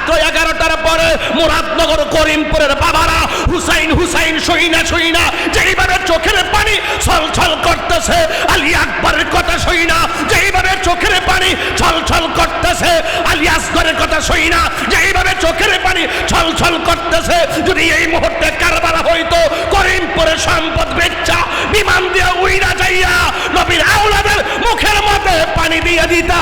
রাত্র 11টার পরে মুরাদনগর করিমপুরের বাবারা হুসাইন হুসাইন সইনা সইনা যেইভাবে চোখের পানি ছলছল করতেছে, আলী আকবরের কথা সইনা যেইভাবে চোখের পানি ছলছল করতেছে, আলী আসগরের কথা সইনা যেইভাবে চোখের পানি ছলছল করতেছে, যদি এই মুহূর্তে কারবালা হইতো করিমপুরের সম্পদ বেচ্চা বিমান দিয়ে উইরা যাইয়া নবীর আওলাদের মুখের মধ্যে পানি দিয়ে দিতা।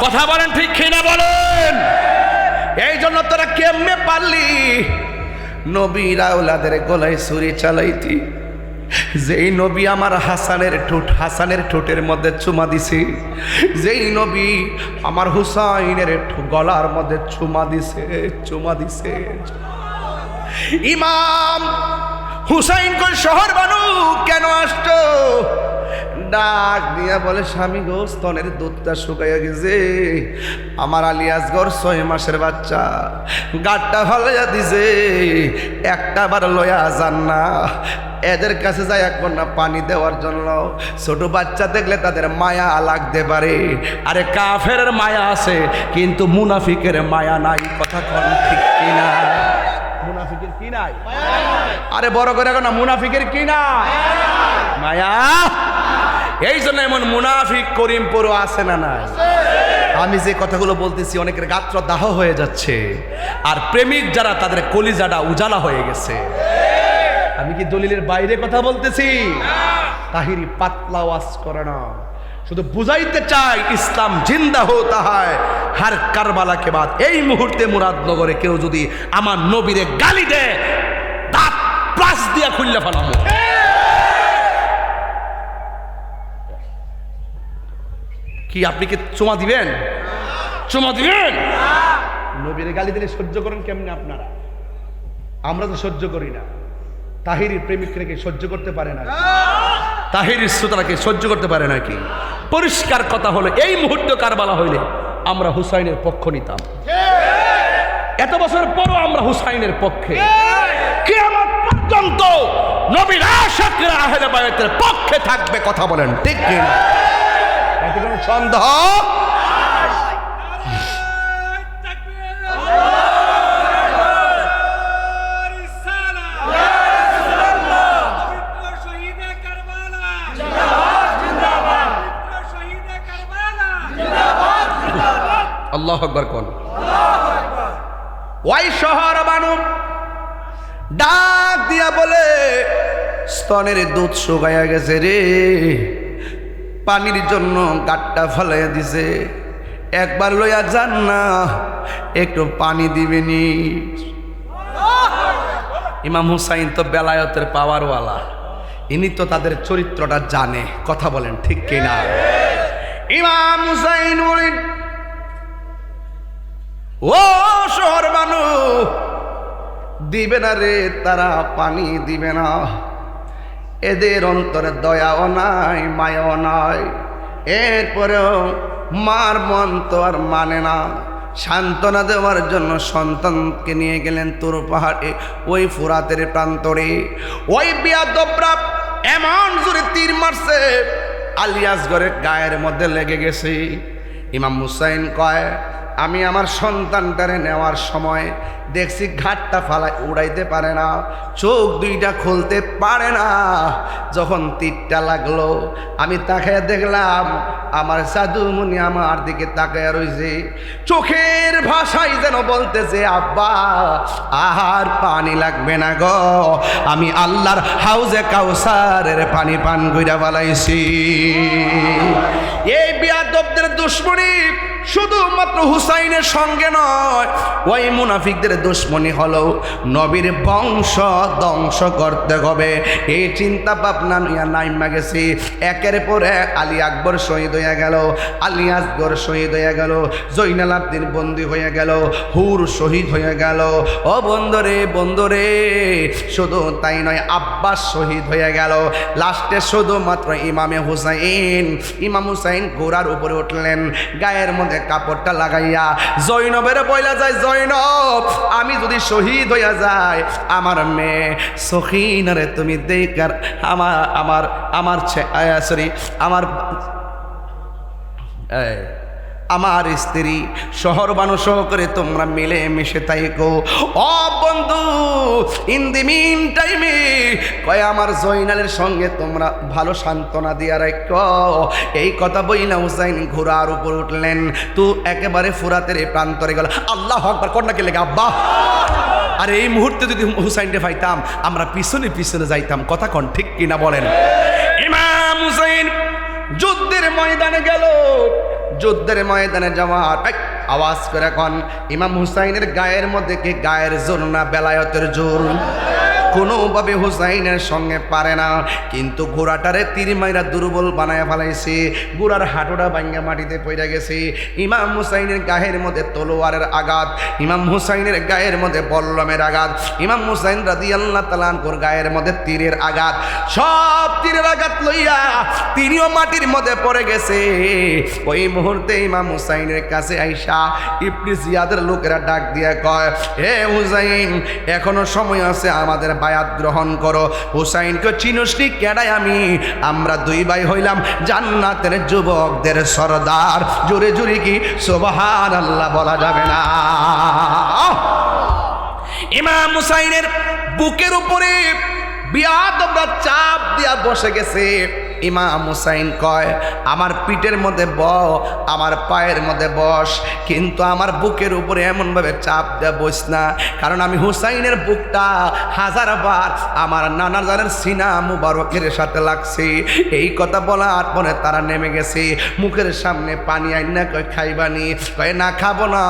কথা বলেন ঠিক কিনা বলেন? এই জন্য তোরা কেমনে পারলি নবীর আওলাদের গলায় ছুরি চালাইতি? যেই নবী আমার হাসানের ঠোঁটের মধ্যে চুমা দিছে, যেই নবী আমার হুসাইনের গলার মধ্যে চুমা দিছে। ইমাম হুসাইন কই শহর বানু কেন আসছো? ডাক দিয়া বলে, স্বামী গো স্তনের দুধটা শুকাইয়া গেছে, আমার আলী আসগর 6 মাসের বাচ্চা গাটটা হলাইয়া দিছে, একটা বার লয়া যান না, এদের কাছে যাই এখন না পানি দেওয়ার জন্য। ছোট বাচ্চা দেখলে তাদের মায়া লাগতে পারে, আরে কাফেরের মায়া আছে কিন্তু মুনাফিকের মায়া নাই। কথা কোন ঠিক কিনা? মুনাফিকের কি নাই? আরে বড় করে এখন না, মুনাফিকের কি নাই? মায়া। এই জন্য এমন মুনাফিক করিমপুরও আছে না নাই? আমি যে কথাগুলো বলতেছি অনেকের গাত্র দাহ হয়ে যাচ্ছে, আর প্রেমিক যারা তাদের কলিজাটা উজালা হয়ে গেছে। আমি কি দলিলের বাইরে কথা বলতেছি? তাহিরি পাতলা ওয়াজ করে না, শুধু বুঝাইতে চাই ইসলাম জিন্দা হতা হয় হার কারবালা কে বাদ। এই মুহূর্তে মুরাদনগরে কেউ যদি আমার নবীরে গালি দেয়, দাঁত প্লাস দিয়া খুললে ফেলামো। কি আপনি কি চুমা দিবেন? চুমা দিবেন? নবীর গালি দিলে সহ্য করেন কেমনে আপনারা? আমরা তো সহ্য করি না। তাহিরির প্রেমিককে সহ্য করতে পারে না, তাহিরির শ্রোতাকে সহ্য করতে পারে নাকি? পরিষ্কার কথা হলো, এই মুহূর্তে কারবালা হইলে আমরা হুসাইনের পক্ষ নিতাম। এত বছর পরও আমরা হুসাইনের পক্ষে। কিয়ামত পর্যন্ত নবীর আশিকরা আহলে বায়তের পক্ষে থাকবে। কথা বলেন ঠিক কিনা? এতে কোনো সন্দেহ? আল্লাহু আকবার কোন? ওই শহর বানু ডাক দিয়া বলে, স্তনের দুধ শুকাইয়া গেছে রে, পানির জন্য গাটটা ফেলাইয়া দিছে, একবার লইয়া যান না, একটু পানি দিবেনি। ইমাম হুসাইন তো বেলায়েতের পাওয়ারওয়ালা, ইনি তো তাদের চরিত্রটা জানে। কথা বলেন ঠিক কিনা? ইমাম হুসাইন বলেন, ও শহর বানু দিবে না রে, তারা পানি দিবে না, এদের অন্তরে দয়াও নাই মায়াও নাই। এরপরেও মার মন তো আর মানে না, সান্ত্বনা দেওয়ার জন্য সন্তানকে নিয়ে গেলেন তুর পাহাড়ে, ওই ফুরাতের প্রান্তরে। ওই বিয়াদবরা এমন জোরে তীর মারছে, আলী আসগরের গায়ের মধ্যে লেগে গেছে। ইমাম হুসাইন কয়, আমি আমার সন্তানটারে নেওয়ার সময় দেখছি ঘাটটা ফালায় উড়াইতে পারে না, চোখ দুইটা খুলতে পারে না। যখন তীরটা লাগলো আমি তাকায় দেখলাম আমার সাধুমুনি আমার দিকে তাকায় রয়েছে, চোখের ভাষায় যেন বলতেছে, আব্বা আর পানি লাগবে না গো, আমি আল্লাহর হাউজে কাউসারের পানি পান কইরা ফেলাইছি। এই বিয়াদবদের দুশমনি শুধুমাত্র হুসাইনের সঙ্গে নয়, ওই মুনাফিকদের দুশমনি হলো নবীর বংশ ধ্বংস করতে হবে। এই চিন্তা ভাবনা নিয়ে নাইমা গেছি। একের পর এক আলী আকবর শহীদ হয়ে গেল, আলী আসগর শহীদ হয়ে গেল, জৈনাল আবদিন বন্দী হয়ে গেল, হুর শহীদ হয়ে গেল। ও বন্ধুরে বন্ধুরে, শুধু তাই নয়, আব্বাস শহীদ হয়ে গেল। লাস্টে শুধুমাত্র ইমাম হুসাইন ঘোড়ার উপরে উঠলেন, গায়ের মধ্যে মধ্যে কাপড়টা লাগাইয়া জৈনবের বইলা যায়, জৈনব আমি যদি শহীদ হইয়া যাই, আমার মেয়ে সখিনারে তুমি দেখার আমার আমার আমার সরি আমার স্ত্রী শহর মানুষ করে তোমরা মিলে মিশে থাইকো। ও বন্ধু, ইন দি মিন টাইমে কয় আমার জয়নালের সঙ্গে তোমরা ভালো সান্ত্বনা দিয়া রাখো। এই কথা বইলা হুসাইন ঘোড়ার উপর উঠলেন, তো একেবারে ফুরাতের প্রান্তরে গেল। আল্লাহু আকবার কন্যাকে লেগে আব্বা। আর এই মুহূর্তে যদি হুসাইনকে পাইতাম আমরা পিছনে পিছনে যাইতাম, কথা কন ঠিক কিনা বলেন? ইমাম হুসাইন যুদ্ধের ময়দানে গেল। যুদ্ধের ময়দানে যাওয়ার আওয়াজ করে এখন ইমাম হুসাইনের গায়ের মধ্যে কি গায়ের জোর না বেলায়তের জোর? কোনোভাবে হুসাইনের সঙ্গে পারে না, কিন্তু ঘোড়াটারে তীর মাইরা দুর্বল বানায় ফেলাইছে। ঘোড়ার হাঁটুটা ভাঙ্গা মাটিতে পড়ে গেছে। ইমাম হুসাইনের গায়ের মধ্যে তলোয়ারের আঘাত, ইমাম হুসাইনের গায়ের মধ্যে বল্লমের আঘাত, ইমাম হুসাইন রাদিয়াল্লাহু তাআলা আনহুর গায়ের মধ্যে তীরের আঘাত, সব তীরের আঘাত লইয়া তিনিও মাটির মধ্যে পড়ে গেছে। ওই মুহূর্তে ইমাম হুসাইনের কাছে আইসা ইবনে জিয়াদের লোকেরা ডাক দিয়া কয়, হে হুসাইন এখনো সময় আছে, আমাদের বায়াত গ্রহণ করো। হুসাইনকে চিনসনি কেডাই আমি? আমরা দুই ভাই হইলাম জান্নাতের যুবকদের সরদার। জোরে জোরে কি সুবহানাল্লাহ বলা যাবে না? ইমাম হুসাইনের বুকের উপরে বিয়াদবরা চাপ দিয়া বসে গেছে। ইমাম হুসাইন কয়, আমার পিঠের মধ্যে আমার পায়ের মধ্যে বস, কিন্তু আমার বুকের উপরে এমনভাবে চাপ দেয়া বস না, কারণ আমি হুসাইনের বুকটা হাজারবার আমার নানা জানের সিনা মুবারকের সাথে লাগছে। এই কথা বলার পরে তারা নেমে গেছে। মুখের সামনে পানি আইনা কয়, খাইবানি? কয় না খাবো না।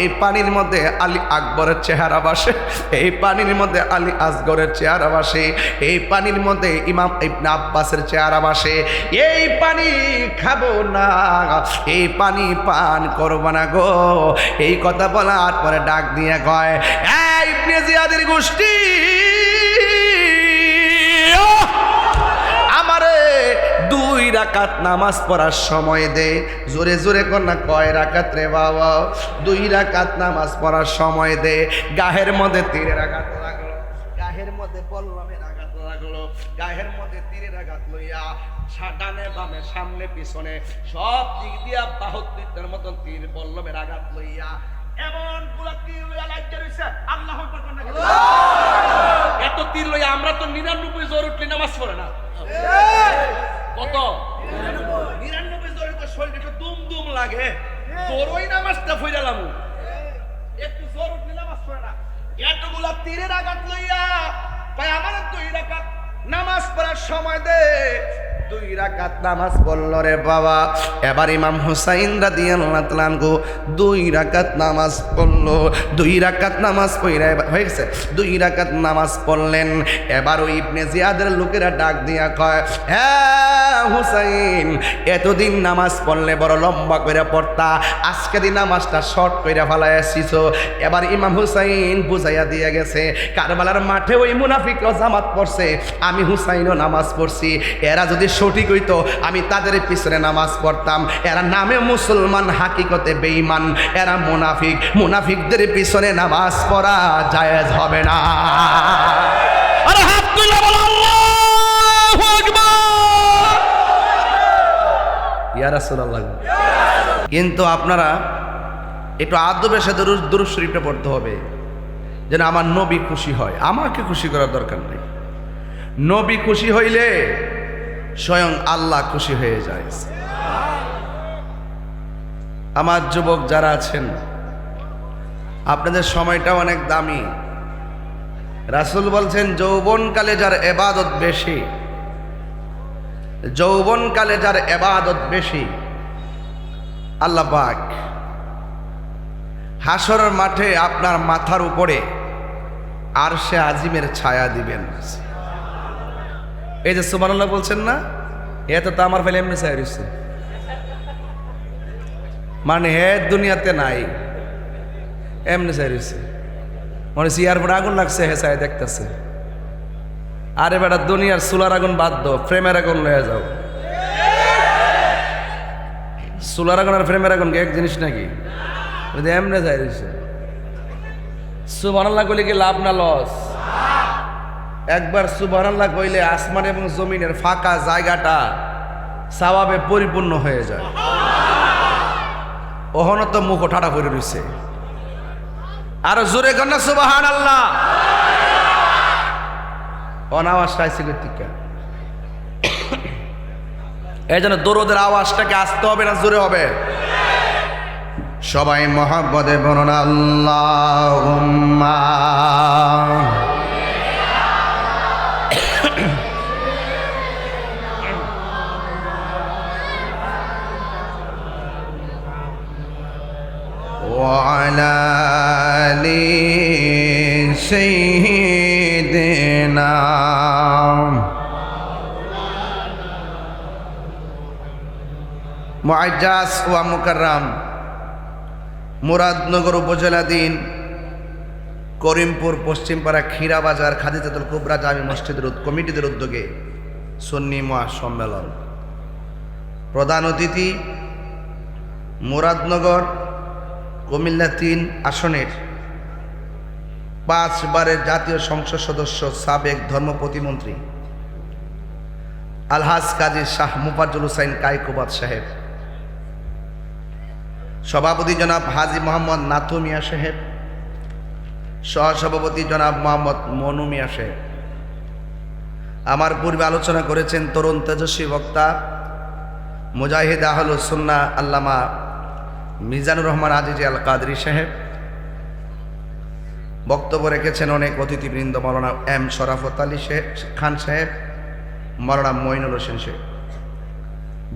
এই পানির মধ্যে আলী আকবরের চেহারা বাসে, এই পানির মধ্যে আলী আসগরের চেহারা বাসে, এই পানির মধ্যে ইমাম ইবনে আব্বাসের চেহারা বাসে। এই পানি খাবো না, এই পানি পান করবো না গো। এই কথা বলার পরে ডাক দিয়ে কয়, এই ইবনে জিয়াদের গোষ্ঠী, আমারে 2 রাকাত নামাজ পড়ার সময় দে। জোরে জোরে কর না, কয় রাকাত রে বাবা? 2 রাকাত নামাজ পড়ার সময় দে। গায়ের মধ্যে তীরের আঘাত লাগলো, গায়ের মধ্যে বল্লমের আঘাত লাগলো, গায়ের মধ্যে তীরের আঘাত লইয়া ডানে বামে সামনে পিছনে সব দিক দিয়া 72টার মতন তীর বল্লমের আঘাত লইয়া এমন গুলা তীর লইয়া লাগতে রইছে। আল্লাহু আকবার কর না। এত তীর লইয়া আমরা তো 99 জোর উঠলে নামাজ পড়ে না। কত? 99 জোরে তো শরীরটা দুম দুম লাগে, জোরই নামাজটা পড়লাম, একটু জোর উঠলে নামাজ পড়ে না। এতগুলা তীরের আঘাত লইয়া ভাই আমার 2 রাকাত নামাজ পড়ার সময় দে। 2 রাকাত নামাজ পড়ল রে বাবা। এবার ইমাম হুসাইন রাদিয়াল্লাহু তাআলা আনহু 2 রাকাত নামাজ পড়লো। 2 রাকাত নামাজ পড়ে হয়ে গেছে, 2 রাকাত নামাজ পড়লেন। এবার ওই ইবনে জিয়াদের লোকেরা ডাক দিয়া কয়, হ্যাঁ হুসাইন এতদিন নামাজ পড়লে বড় লম্বা করে পড়তা, আজকে দিন নামাজটা শর্ট করে ফেলাইছিস। এবার ইমাম হুসাইন বুঝাইয়া দিয়ে গেছে, কারবালার মাঠে ওই মুনাফিকরা জামাত পড়ছে, আমি হুসাইনও নামাজ পড়ছি। এরা যদি সঠিক হইতো আমি তাদের পিছনে নামাজ পড়তাম। এরা নামে মুসলমান, হাকিকতে বেঈমান, এরা মুনাফিক। মুনাফিকদের পিছনে নামাজ পড়া জায়েজ হবে না। আরে হাত তুলে বলো আল্লাহু আকবার। ইয়া রাসূলুল্লাহ। কিন্তু আপনারা একটু আদবের সাথে দুরূদ শরীফটা পড়তে হবে, যেন আমার নবী খুশি হয়। আমাকে খুশি করার দরকার নেই, নবী খুশি হইলে স্বয়ং আল্লাহ খুশি হয়ে যায়। আমার যুবক যারা আছেন, আপনাদের সময়টা অনেক দামি। রাসূল বলছেন, যৌবনকালে যার ইবাদত বেশি, যৌবনকালে যার ইবাদত বেশি, আল্লাহ পাক হাসরের মাঠে আপনার মাথার উপরে আরশে আজিমের ছায়া দিবেন। এই যে সুবহানাল্লাহ বলছেন না, এটা তো আমার ফেলে এমনি ছায়া রয়েছে, মানে হে দুনিয়াতে নাই, এমনি ছায়া রয়েছে। মনে সিয়ার পরে আগুন লাগছে, হে ছায়া দেখতেছে। আরে বেটা দুনিয়ার চুলার আগুন বাদ দো, প্রেমের আগুন লয়ে যাও। সোলার আগুন আর ফ্রেমের আগুন এক জিনিস নাকি? এমনে যাই রয়েছে। সুবহানাল্লাহ কইলে কি লাভ না লস? একবার সুবহানাল্লাহ কইলে আসমান এবং জমিনের ফাঁকা জায়গাটা সওয়াবে পরিপূর্ণ হয়ে যায়। ওহন তো মুখ ঠাড়া করে রয়েছে। আর জোরে কর না সুবহানাল্লাহ। অনাওয়াজ চাইছে কর্তিকা। এই জন্য দরুদের আওয়াজটাকে আসতে হবে না জোরে হবে? সবাই মহব্বতে বলুন আল্লাহুম্মা। وعلى آل سيدنا মুআজ্জাজ ওয়া মুকাররম মুরাদনগর উপজেলাধীন করিমপুর পশ্চিমপাড়া ক্ষীরাবাজার খাদিজাতুল কুবরা জামি মসজিদের কমিটিদের উদ্যোগে সুন্নি মহাসম্মেলন। প্রধান অতিথি মুরাদনগর কুমিল্লা ৩ আসনের 5 বারের জাতীয় সংসদ সদস্য সাবেক ধর্ম প্রতিমন্ত্রী আলহাজ কাজী শাহ মুফাজ্জল হুসাইন কায়কোবাদ সাহেব, সভাপতি জনাব হাজী মোহাম্মদ নাথু মিয়া সাহেব, সহসভাপতি জনাব মোহাম্মদ মনু মিয়া সাহেব। আমার পূর্বে আলোচনা করেছেন তরুণ তেজস্বী বক্তা মুজাহিদ আহলুস সুন্নাহ আল্লামা মিজানুর রহমান আজিজি আল কাদরি সাহেব। বক্তব্য রেখেছেন অনেক অতিথিবৃন্দ, মাওলানা এম শরাফত আলী খান সাহেব, মাওলানা মঈনুল হোসেন সাহেব।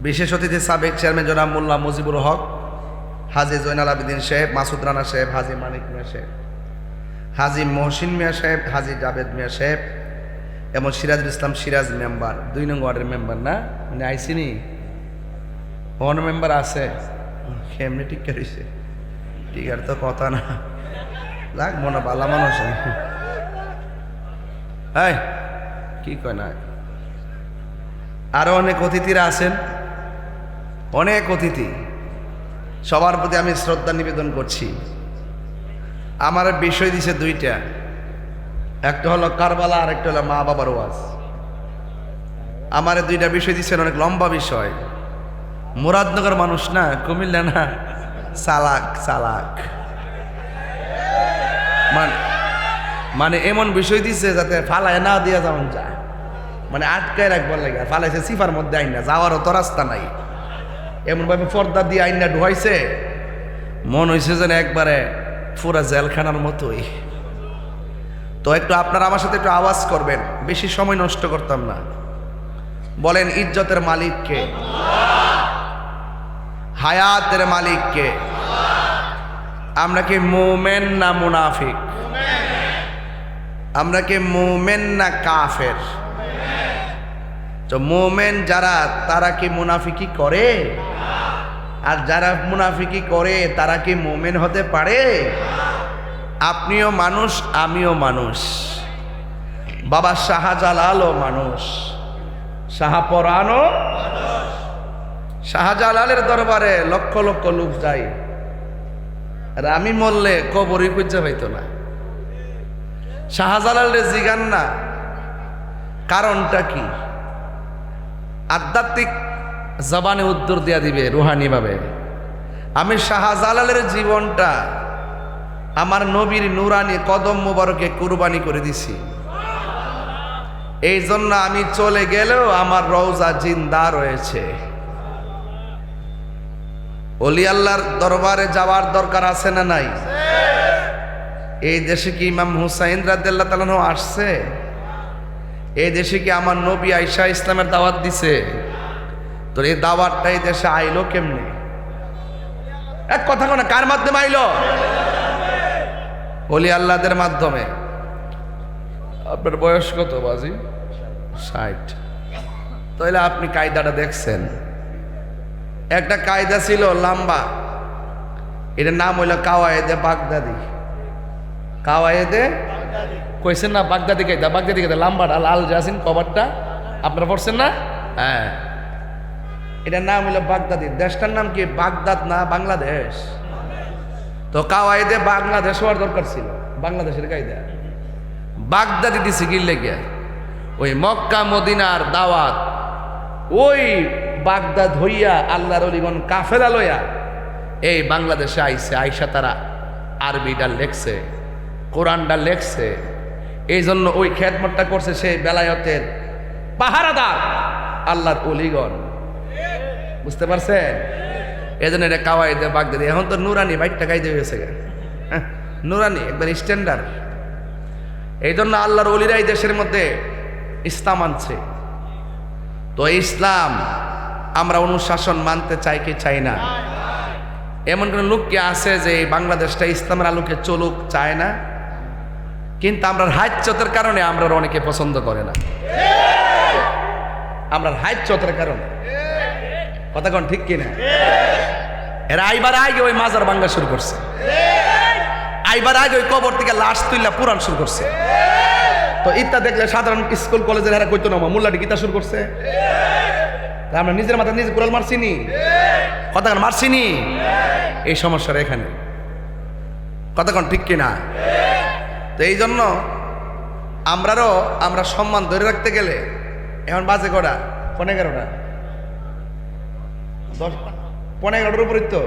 বিশেষ অতিথি সাবেক চেয়ারম্যান জনাব মোল্লা মুজিবুল হক, হাজী জয়নাল আবেদিন সাহেব, মাসুদ রানা সাহেব, হাজী মানিক মিয়া সাহেব, হাজী মহসিন মিয়া সাহেব, হাজী জাবেদ মিয়া সাহেব এবং সিরাজুল ইসলাম সিরাজ মেম্বার, 2 নং ওয়ার্ডের মেম্বার না মানে আইসিনি কোন মেম্বার আছে কেমনি ঠিক করেছে? ঠিক আর তো কথা না লাগবো না, বালা মানুষ হ্যাঁ কি কয় না। আরো অনেক অতিথিরা আছেন, অনেক অতিথি, সবার প্রতি আমি শ্রদ্ধা নিবেদন করছি। আমার বিষয় দিছে 2টা, একটা হলো কারবালা আর একটা হলো মা বাবার ওয়াজ। আমার 2টা বিষয় দিচ্ছেন, অনেক লম্বা বিষয়। মুরাদনগর মানুষ না, কুমিল্লা না, চালাক চালাক মানে এমন বিষয় দিচ্ছে যাতে ফালায় না দিয়া যেমন যায়, মানে আটকায় রাখবার লাগে। ফালাইছে সিফার মধ্যে আইন না, যাওয়ারও তো রাস্তা নাই, এমনভাবে পর্দা দিয়ে আইন না ঢুয়াইছে, মন হয়েছে যেন একবারে পুরা জেলখানার মতোই। তো একটু আপনারা আমার সাথে একটু আওয়াজ করবেন, বেশি সময় নষ্ট করতাম না। বলেন ইজ্জতের মালিক কে? হায়াতের মালিক কে? আমরা কি মুমিন না মুনাফিক? আমরা কি মুমিন না কাফের? তো মুমিন যারা তারা কি মুনাফিকি করে? আর যারা মুনাফিকি করে তারা কি মুমিন হতে পারে? আপনিও মানুষ, আমিও মানুষ, বাবা শাহজালালও মানুষ, শাহপরানও। শাহজালালের দরবারে লক্ষ লক্ষ লোক যায়, আর আমি মরলে কবরই খুঁজে পাইতো না। শাহজালালের জিগান না কারণটা কি, আধ্যাত্মিক জবানে উত্তর দিয়া দিবে রুহানি ভাবে। আমি শাহজালালের জীবনটা আমার নবীর নুরানি কদম মুবারকে কুরবানি করে দিছি। এই জন্য আমি চলে গেলেও আমার রওজা জিন্দা রয়েছে। ওলি আল্লাহর দরবারে যাওয়ার দরকার আছে না নাই? এই দেশে কি ইমাম হুসাইন রাদিয়াল্লাহু তাআলা আনহু আসছে? এই দেশে কি আমার নবী আয়েশা ইসলামের দাওয়াত দিছে? তো এই দাওয়াতটা এই দেশে আইলো কেমনে? এক কথা কোন কার মাধ্যমে আইলো? ওলি আল্লাহদের মাধ্যমে। আপনার বয়স কত বাজি? 60। তাহলে আপনি কায়দাটা দেখছেন। একটা কায়দা ছিল লম্বা, এটার নাম হইল কাওয়ায়েদে বাগদাদি। কাওয়ায়েদে কইছেন না? বাগদাদি কায়দা, বাগদাদি কায়দা লম্বাটা লাল জাসিন কভারটা আপনারা পড়ছেন না? হ্যাঁ। এটার নাম হলো বাগদাদি। দেশটার নাম কি? বাগদাদ না বাংলাদেশ? তো কাওয়াইদে বাংলাদেশ হওয়ার দরকার ছিল, বাংলাদেশের কায়দা। বাগদাদি দিছে কি লেগে? ওই মক্কা মদিনার দাওয়াত ওই বাগদাদ হইয়া আল্লাহর ওলিগণ কাফেলা লইয়া এই বাংলাদেশে আইছে। আইসা তারা আরবিটা লেখছে, কোরআনটা লেখছে। এই জন্য ওই খেদমতটা করছে সেই বেলায়তের পাহারাদার আল্লাহর ওলিগণ। বুঝতে পারছেন? এই জন্য এটা কাওয়াইদে বাগদাদি। এখন তো নুরানি বাইকটা কায়দে হয়েছে, নুরানি একবার স্ট্যান্ডার্ড। এই জন্য আল্লাহর ওলিরাই দেশের মধ্যে ইসলাম আনছে। তো ইসলাম আমরা অনুশাসন মানতে চাই কি চাই না? এমন কোন লোক কি আছে যে বাংলাদেশটা ইসলামের আলোকে চলুক চায় না? কিন্তু আমরা হাইচ্যতের কারণে আমরা অনেকে পছন্দ করে না। আমরা হাইচ্যতের কারণে, কথা কোন ঠিক কিনা? এরা আইবার আগে ওই মাজার ভাঙা শুরু করছে, আইবার আগে ওই কবর থেকে লাশ তুইলা পুরাণ শুরু করছে। তো ইত্যা দেখলে সাধারণ স্কুল কলেজের এরা কইতো না মোল্লাটি গীতা শুরু করছে। আমরা নিজের মাথায় নিজে কুড়াল মারছিনি, কথা কোন মারছিনি? এই সমস্যাটা এখানে, কথা কোন ঠিক কিনা? তো এই জন্য আমরা সম্মান ধরে রাখতে গেলে এখন বাজে কটা 11:30, 10-11:15 উপরে। তো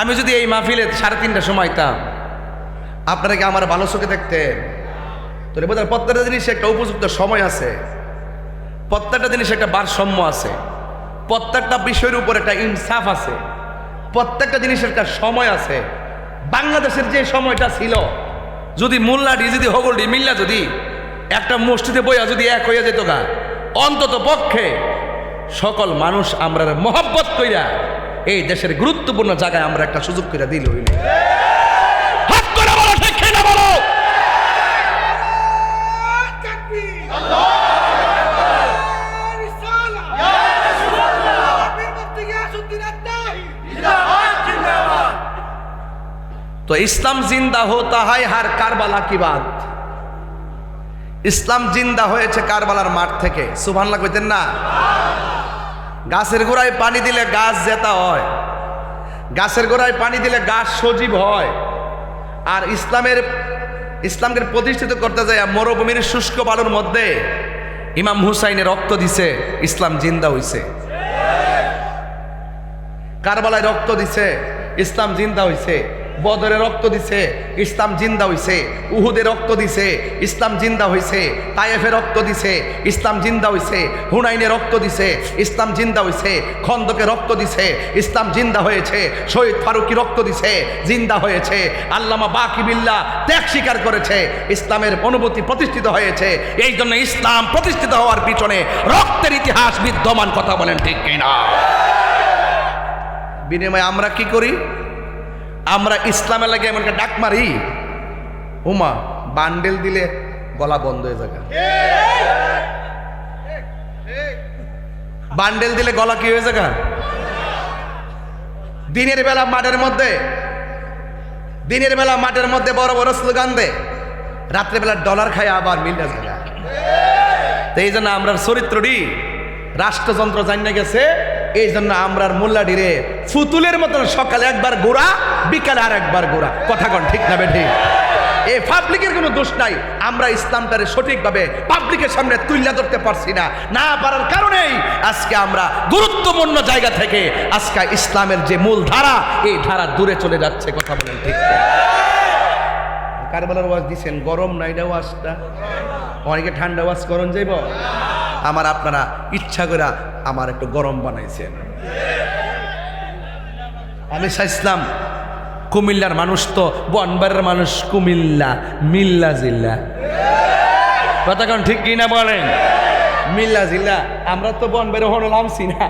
আমি যদি এই মাহফিলে 3:30টার সময় আইতাম, আপনারা কি আমার ভালো চোখে দেখতেন? তো বোঝার প্রত্যেকটা জিনিস একটা উপযুক্ত সময় আছে, প্রত্যেকটা জিনিস একটা ভারসাম্য আছে, প্রত্যেকটা বিষয়ের উপর একটা ইনসাফ আছে, প্রত্যেকটা জিনিসের একটা সময় আছে। বাংলাদেশের যে সময়টা ছিল, যদি মোল্লাডি যদি হগলডি মিল্লা যদি একটা মসজিদে বইয়া যদি এক হইয়া যেত গা, অন্তত পক্ষে সকল মানুষ আমরা মহব্বত কইরা এই দেশের গুরুত্বপূর্ণ জায়গায় আমরা একটা সুযোগ করে দিল হইল। হাত করে বলো, ঠিক কিনা বলো? तो इस्लाम जिंदा होता है हर কারবালা की बात। ইসলাম জিন্দা হয়েছে কারবালার মাঠ থেকে। সুবহানাল্লাহ কইতেন না? গাছের গোড়ায় পানি দিলে গাছ জেতা হয়, গাছের গোড়ায় পানি দিলে গাছ সজীব হয়। আর ইসলামকে প্রতিষ্ঠিত করতে যায় মরুভূমির শুষ্ক বালুর মধ্যে ইমাম হুসাইনের রক্ত দিছে, ইসলাম জিন্দা হইছে। কারবালায় রক্ত দিছে, ইসলাম জিন্দা হইছে। বদরে রক্ত দিছে, ইসলাম জিন্দা হইছে। উহুদে রক্ত দিছে, ইসলাম জিন্দা হইছে। তায়েফে রক্ত দিছে, ইসলাম জিন্দা হইছে। হুনাইনে রক্ত দিছে, ইসলাম জিন্দা হইছে। খন্দকে রক্ত দিছে, ইসলাম জিন্দা হয়েছে। শহীদ ফারুকি রক্ত দিছে, জিন্দা হয়েছে। আল্লামা বাকি বিল্লাহ ত্যাগ স্বীকার করেছে, ইসলামের অনুভূতি প্রতিষ্ঠিত হয়েছে। এই জন্য ইসলাম প্রতিষ্ঠিত হওয়ার পিছনে রক্তের ইতিহাস বিদ্যমান, কথা বলেন ঠিক কিনা? বিনিময়ে আমরা কি করি? আমরা ইসলামের লাগে এমন ডাক মারি, উমা বান্ডেল দিলে গলা বন্ধ হয়ে যাবে। বান্ডেল দিলে গলা কি হয়ে যাবে? দিনের বেলা মাঠের মধ্যে বড় বড় স্লোগান দে, রাত্রেবেলা ডলার খায় আবার মিলে যাবে। তো এই জন্য আমরা চরিত্রটি রাষ্ট্রযন্ত্র জানিয়ে গেছে। এই জন্য আমরার মোল্লাডিরে ফুতুলের মতন সকালে একবার গোড়া, বিকালে আর একবার গোড়া, কথা কন ঠিক না বেঠিক? এই পাবলিকের কোনো দোষ নাই। আমরা ইসলামটারে সঠিকভাবে পাবলিকের সামনে তুলে ধরতে পারছি না পারার কারণেই আজকে আমরা গুরুত্বপূর্ণ জায়গা থেকে আজকে ইসলামের যে মূল ধারা, এই ধারা দূরে চলে যাচ্ছে, কথা বলেন ঠিক? কারবালার ওয়াজ দিচ্ছেন, গরম না এটা ওয়াজটা? অনেকে ঠান্ডা ওয়াজ করন যাইব, আমার আপনারা ইচ্ছা করে আমার একটু গরম বানাইছেন। আমি চাইছিলাম কুমিল্লার মানুষ তো বনবাড়ির মানুষ, কুমিল্লা মিল্লা জিল্লা, কথা কোন ঠিক কিনা বলেন? মিল্লা জিল্লা, আমরা তো বনবাড়ি হনো নামছি না,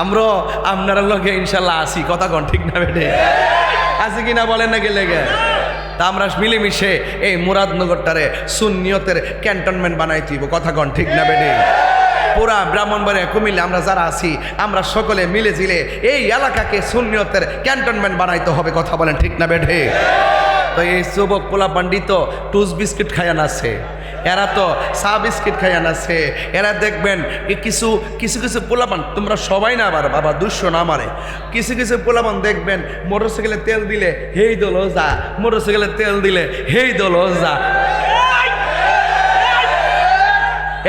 আমরা আপনার লোকে ইনশাল্লাহ আসি, কথা কোন ঠিক না বেটে? আসি কিনা বলেন না গেলে গে? তা আমরা মিলেমিশে এই মুরাদনগরটারে সুন্নিয়তের ক্যান্টনমেন্ট বানাই দিব, কথা কন ঠিক না বেটে? পুরা ব্রাহ্মণবাড়িয়া কুমিল্লা আমরা যারা আছি, আমরা সকলে মিলে জিলে এই এলাকাকে সুন্নিয়তের ক্যান্টনমেন্ট বানাইতে হবে, কথা বলেন ঠিক না বেটে? তো এই যুবক পোলা পান্ডিত টুস বিস্কিট খায়ান আছে, এরা তো চা বিস্কিট খায়ান আছে। এরা দেখবেন কিছু কিছু কিছু পোলাপান, তোমরা সবাই না আবার বাবা দুশো না মারে, কিছু কিছু পোলাপান দেখবেন মোটরসাইকেলে তেল দিলে হেই দোলো যা, মোটরসাইকেলে তেল দিলে হেই দোলো যা।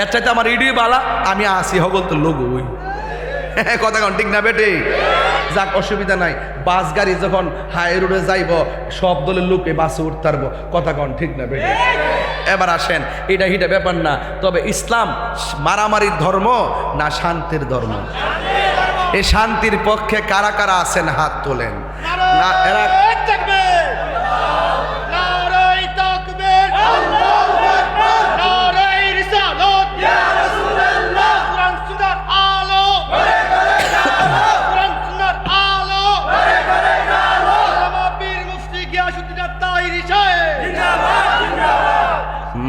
এর চাইতে আমার ইডি বালা, আমি আসি হগল তো লগুই। কথা কন ঠিক না বেটে? যাক, অসুবিধা নাই। বাস গাড়ি যখন হাই রোডে যাইব সব দলের লোকে বাসে উঠতে পারবো। কথা কন ঠিক না বেটে? এবার আসেন, এটা হিটা ব্যাপার না। তবে ইসলাম মারামারির ধর্ম না শান্তির ধর্ম? এই শান্তির পক্ষে কারা কারা আছেন হাত তোলেন না। এরা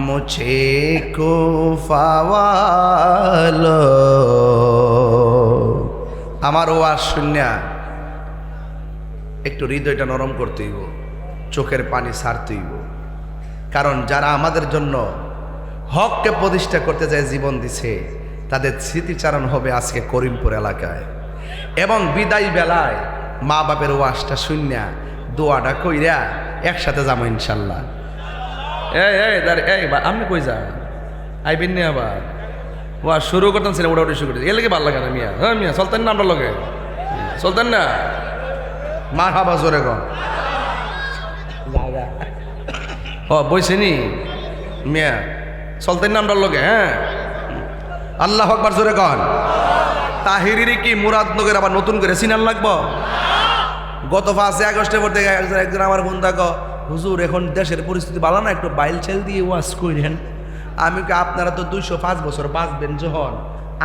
মুঝে কুফাওয়ালো, আমার ওয়াজ শুনিয়া একটু হৃদয়টা নরম করতে হইব, চোখের পানি ছাড়তে হইব। কারণ যারা আমাদের জন্য হককে প্রতিষ্ঠা করতে যায় জীবন দিছে, তাদের স্মৃতিচারণ হবে আজকে করিমপুর এলাকায়। এবং বিদায় বেলায় মা বাপের ওয়াজটা শুনিয়া দোয়াটা কইরা একসাথে যাবো ইনশাল্লাহ। আপনি কই যান? আইবেন নি আবার? ও শুরু করতেন সিনেমা ওটা শুরু করতে এর ভালো লাগে না মিয়া? হ্যাঁ মিয়া চলতেন না, আমরা লগে চলতেন না। মার হাবা জোরে কন ও বইছেনি মিয়া, চলতেন না আমরা লগে? হ্যাঁ, আল্লাহ আকবার জোরে কন। তাহিরি কি মুরাদনগর আবার নতুন করে সিনার লাগবো? গত 5 আগস্টে পড়তে একজন আমার ফোন থাকো, হুজুর এখন দেশের পরিস্থিতি ভালো না, একটু বাইল ছেল দিয়ে ওয়াজ করেন। আমি কি আপনারা তো 205 বছর বাঁচবেন, যখন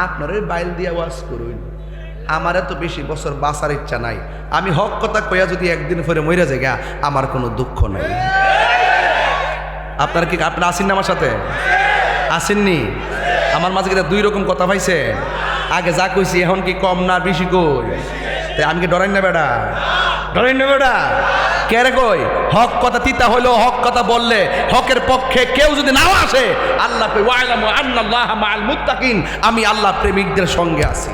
আপনার ওই বাইল দিয়ে ওয়াজ করুন। আমার এত বেশি বছর বাঁচার ইচ্ছা নাই। আমি হক কথা কইয়া যদি একদিন পরে মরে যাই গা, আমার কোনো দুঃখ নাই। আপনারা কি আপনারা আসেন না আমার সাথে? আসেননি? আমার মাঝে কিন্তু 2 রকম কথা পাইছে। আগে যা কইছি এখন কি কম না বেশি কই? তাই আমি কি ডরাই না বেটা? ডরাই না বেটা? কেরে কই হক কথা তিতা হইলো, হক কথা বললে হকের পক্ষে কেউ যদি নাও আসে, আল্লাহ কই ওয়ালামু আন্নাল্লাহা মাআল মুত্তাকিন, আমি আল্লাহ প্রেমিকদের সঙ্গে আছি।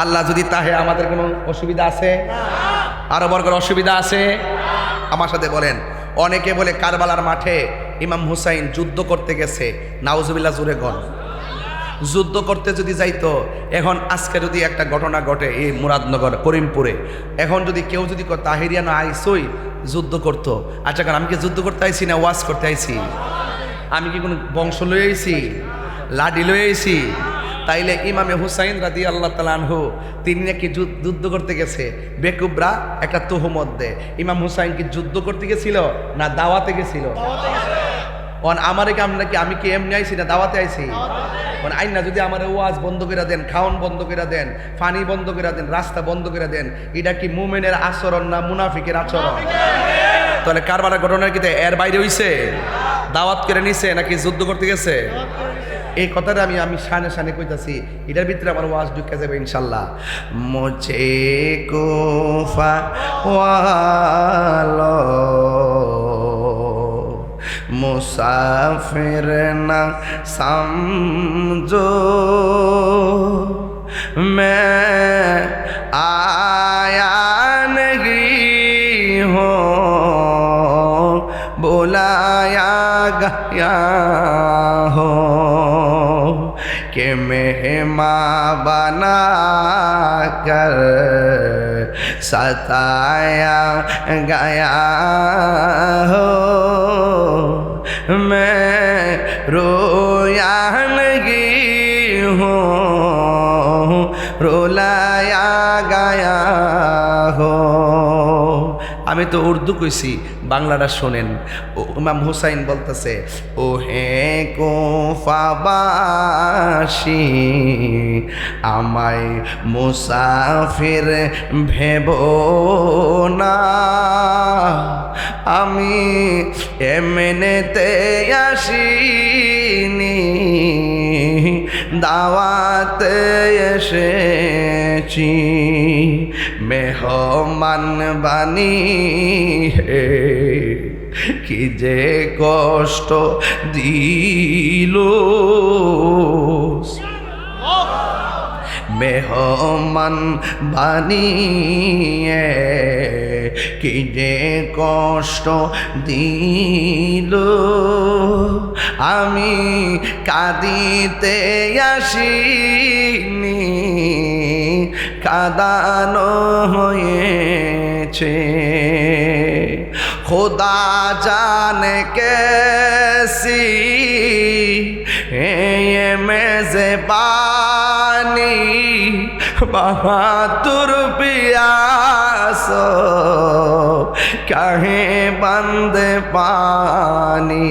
আল্লাহ যদি তাহে আমাদের কোনো অসুবিধা আছে? আরো বড় করে অসুবিধা আছে? আমার সাথে বলেন। অনেকে বলে কারবালার মাঠে ইমাম হুসাইন যুদ্ধ করতে গেছে, নাউজুবিল্লাহ জোরে গন। যুদ্ধ করতে যদি যাইতো, এখন আজকে যদি একটা ঘটনা ঘটে এই মুরাদনগর করিমপুরে, এখন যদি কেউ যদি তাহিরিয়া না আইসই যুদ্ধ করতো, আচ্ছা কারণ আমি কি যুদ্ধ করতে আইছি না ওয়াজ করতে আইছি? আমি কি কোনো বংশ লয়ে আইছি, লাডি লয়ে আইছি? তাইলে ইমামে হুসাইন রাদিয়াল্লাহু তাআলা আনহু তিনি নাকি যুদ্ধ করতে গেছে, বেকুবরা একটা তুহমত দেয়। ইমাম হুসাইন কি যুদ্ধ করতে গেছিল না দাওয়াতে গেছিল? আমারে কাম নাকি আমি কি এমনি আইছি না দাওয়াতে আইছি? আইন না যদি আমার ওয়াজ বন্ধ করে দেন, খাওয়ান বন্ধ করে দেন, পানি বন্ধ করে দেন, রাস্তা বন্ধ করে দেন, এটা কি মুমিনের আচরণ না মুনাফিকের আচরণ? তাহলে কারবারের ঘটনা কি এর বাইরে হইছে? দাওয়াত করে নিছে নাকি যুদ্ধ করতে গেছে? এই কথাটা আমি শানে শানে কইতাছি, এটার ভিতরে আমার ওয়াজ ঢুকে যাবে ইনশাল্লাহ। মুঝে কুফা ওয়ালো मुसाफिर न समझो, मैं आया नहीं हूँ, बुलाया गया हूँ कि मेहमान बना कर सताया गया हो। मैं रोया नहीं हूँ, रुलाया गया हो। আমি তো উর্দু কইছি, বাংলাটা শোনেন। ইমাম হুসাইন বলতেছে, ও হে কুফাবাসী আমায় মুসাফির ভেবো না, আমি এমনেতে আসিনি, দাওয়াতে এসেছি। মেহমান বানিয়ে কি যে কষ্ট দিল, মেহমান বানিয়ে কি যে কষ্ট দিল, আমি কাঁদিতে আসিনি, কাঁদানো হয়েছে। খোদা জানে কেসি মেজবানি বাহাদুর পিয়াস কাহে বন্দে পানি,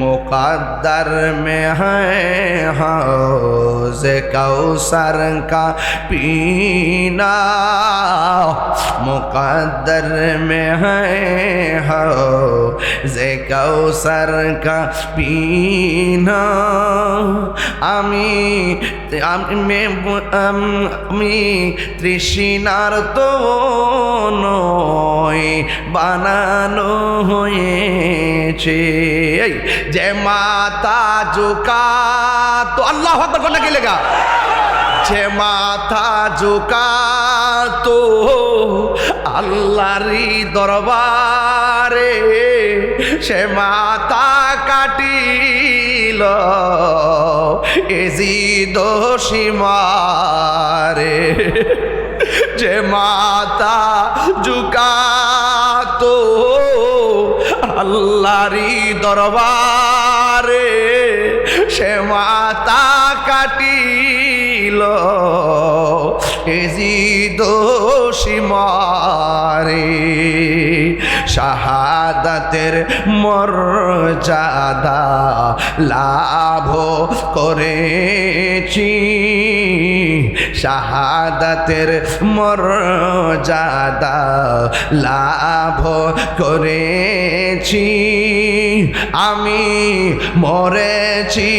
मुक़द्दर में है हौज़ कौसर का पीना, मुक़द्दर में है हौज़ कौसर का पीना। আমি তৃষ্ণার তো নয় বানানো হয়েছে, যে মাথা ঝুকাতো, আল্লাহু আকবার করলে কি লেগা, যে মাথা ঝুকাতো আল্লাহরই দরবারে, সে মাথা কাটিল এজিদ সীমারে, যে মাথা ঝুকাতো আল্লাহরই দরবারে, সে মাথা কাটিল এজিদ সীমারে। শাহাদাতের মর্যাদা লাভ করেছি, শাহাদাতের মর্যাদা লাভ করেছি, আমি মরেছি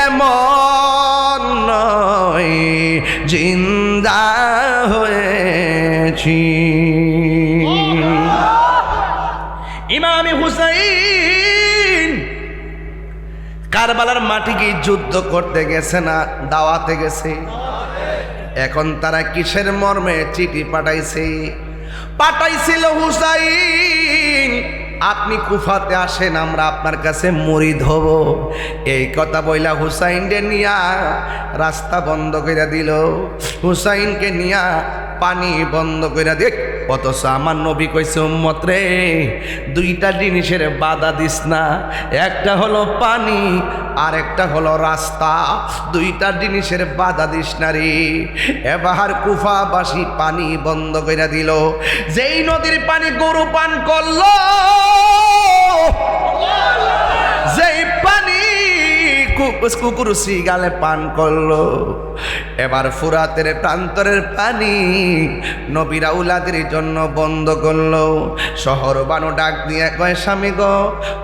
এমন নয়, জিন্দা হয়েছি। ইমামে হুসাইন কারবালার মাটি কি যুদ্ধ করতে গেছে না দাওয়াতে গেছে? এখন তারা কিসের মর্মে চিঠি পাঠাইছিল, হুসাইন আপনি কুফাতে আসেন, আমরা আপনার কাছে মুরিদ হব। এই কথা বইলা হুসাইনকে নিয়া রাস্তা বন্ধ করে দিল, হুসাইনকে নিয়া পানি বন্ধ করে দেখ। অথচ আমার নবী কইছে, উম্মত রে দুইটা জিনিসের বাধা দিস না, একটা হলো পানি আর একটা হলো রাস্তা, দুইটা জিনিসের বাধা দিস না রে। এবার কুফাবাসী পানি বন্ধ করে দিল, যেই নদীর পানি গরু পান করলো, যেই পানি কুকুর সিগালে পান করলো, এবার ফুরাতের প্রান্তরের পানি নবীর আউলাদের জন্য বন্ধ করলো। শহর বানু ডাক দিয়ে কয়, স্বামী গো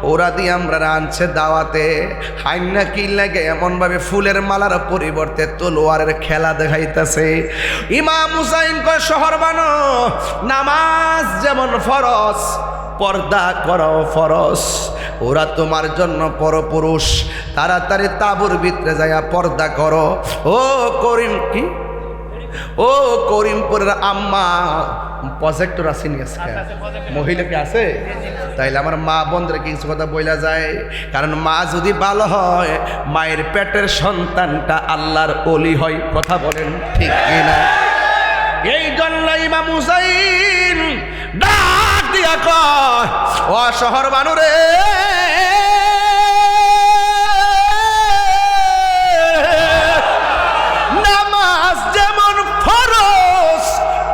ওরা দিয়ে আমরা আনছে দাওয়াতে, হাইনা কি লাগে এমন ভাবে ফুলের মালার পরিবর্তে তলোয়ারের খেলা দেখাইতেছে। ইমাম হুসাইন কয়, শহর বানু নামাজ যেমন ফরজ, পর্দা করো ফরজ, ওরা তোমার জন্য পরপুরুষ, তাড়াতাড়ি তাঁবুর ভিতরে যাইয়া পর্দা করো। ও করিম কি ও করিমপুরের আম্মা প্রজেক্টর আসেনি আজকে, মহিলা কি আছে? তাইলে আমার মা বোনদের কিছু কথা বইলা যায়, কারণ মা যদি ভালো হয় মায়ের পেটের সন্তানটা আল্লাহর ওলি হয়। কথা বলেন ঠিক কিনা? এই জন্য ইমাম হুসাইন ডাক দিয়া কয়, ও শহর বানুরে নামাজ যেমন ফরজ,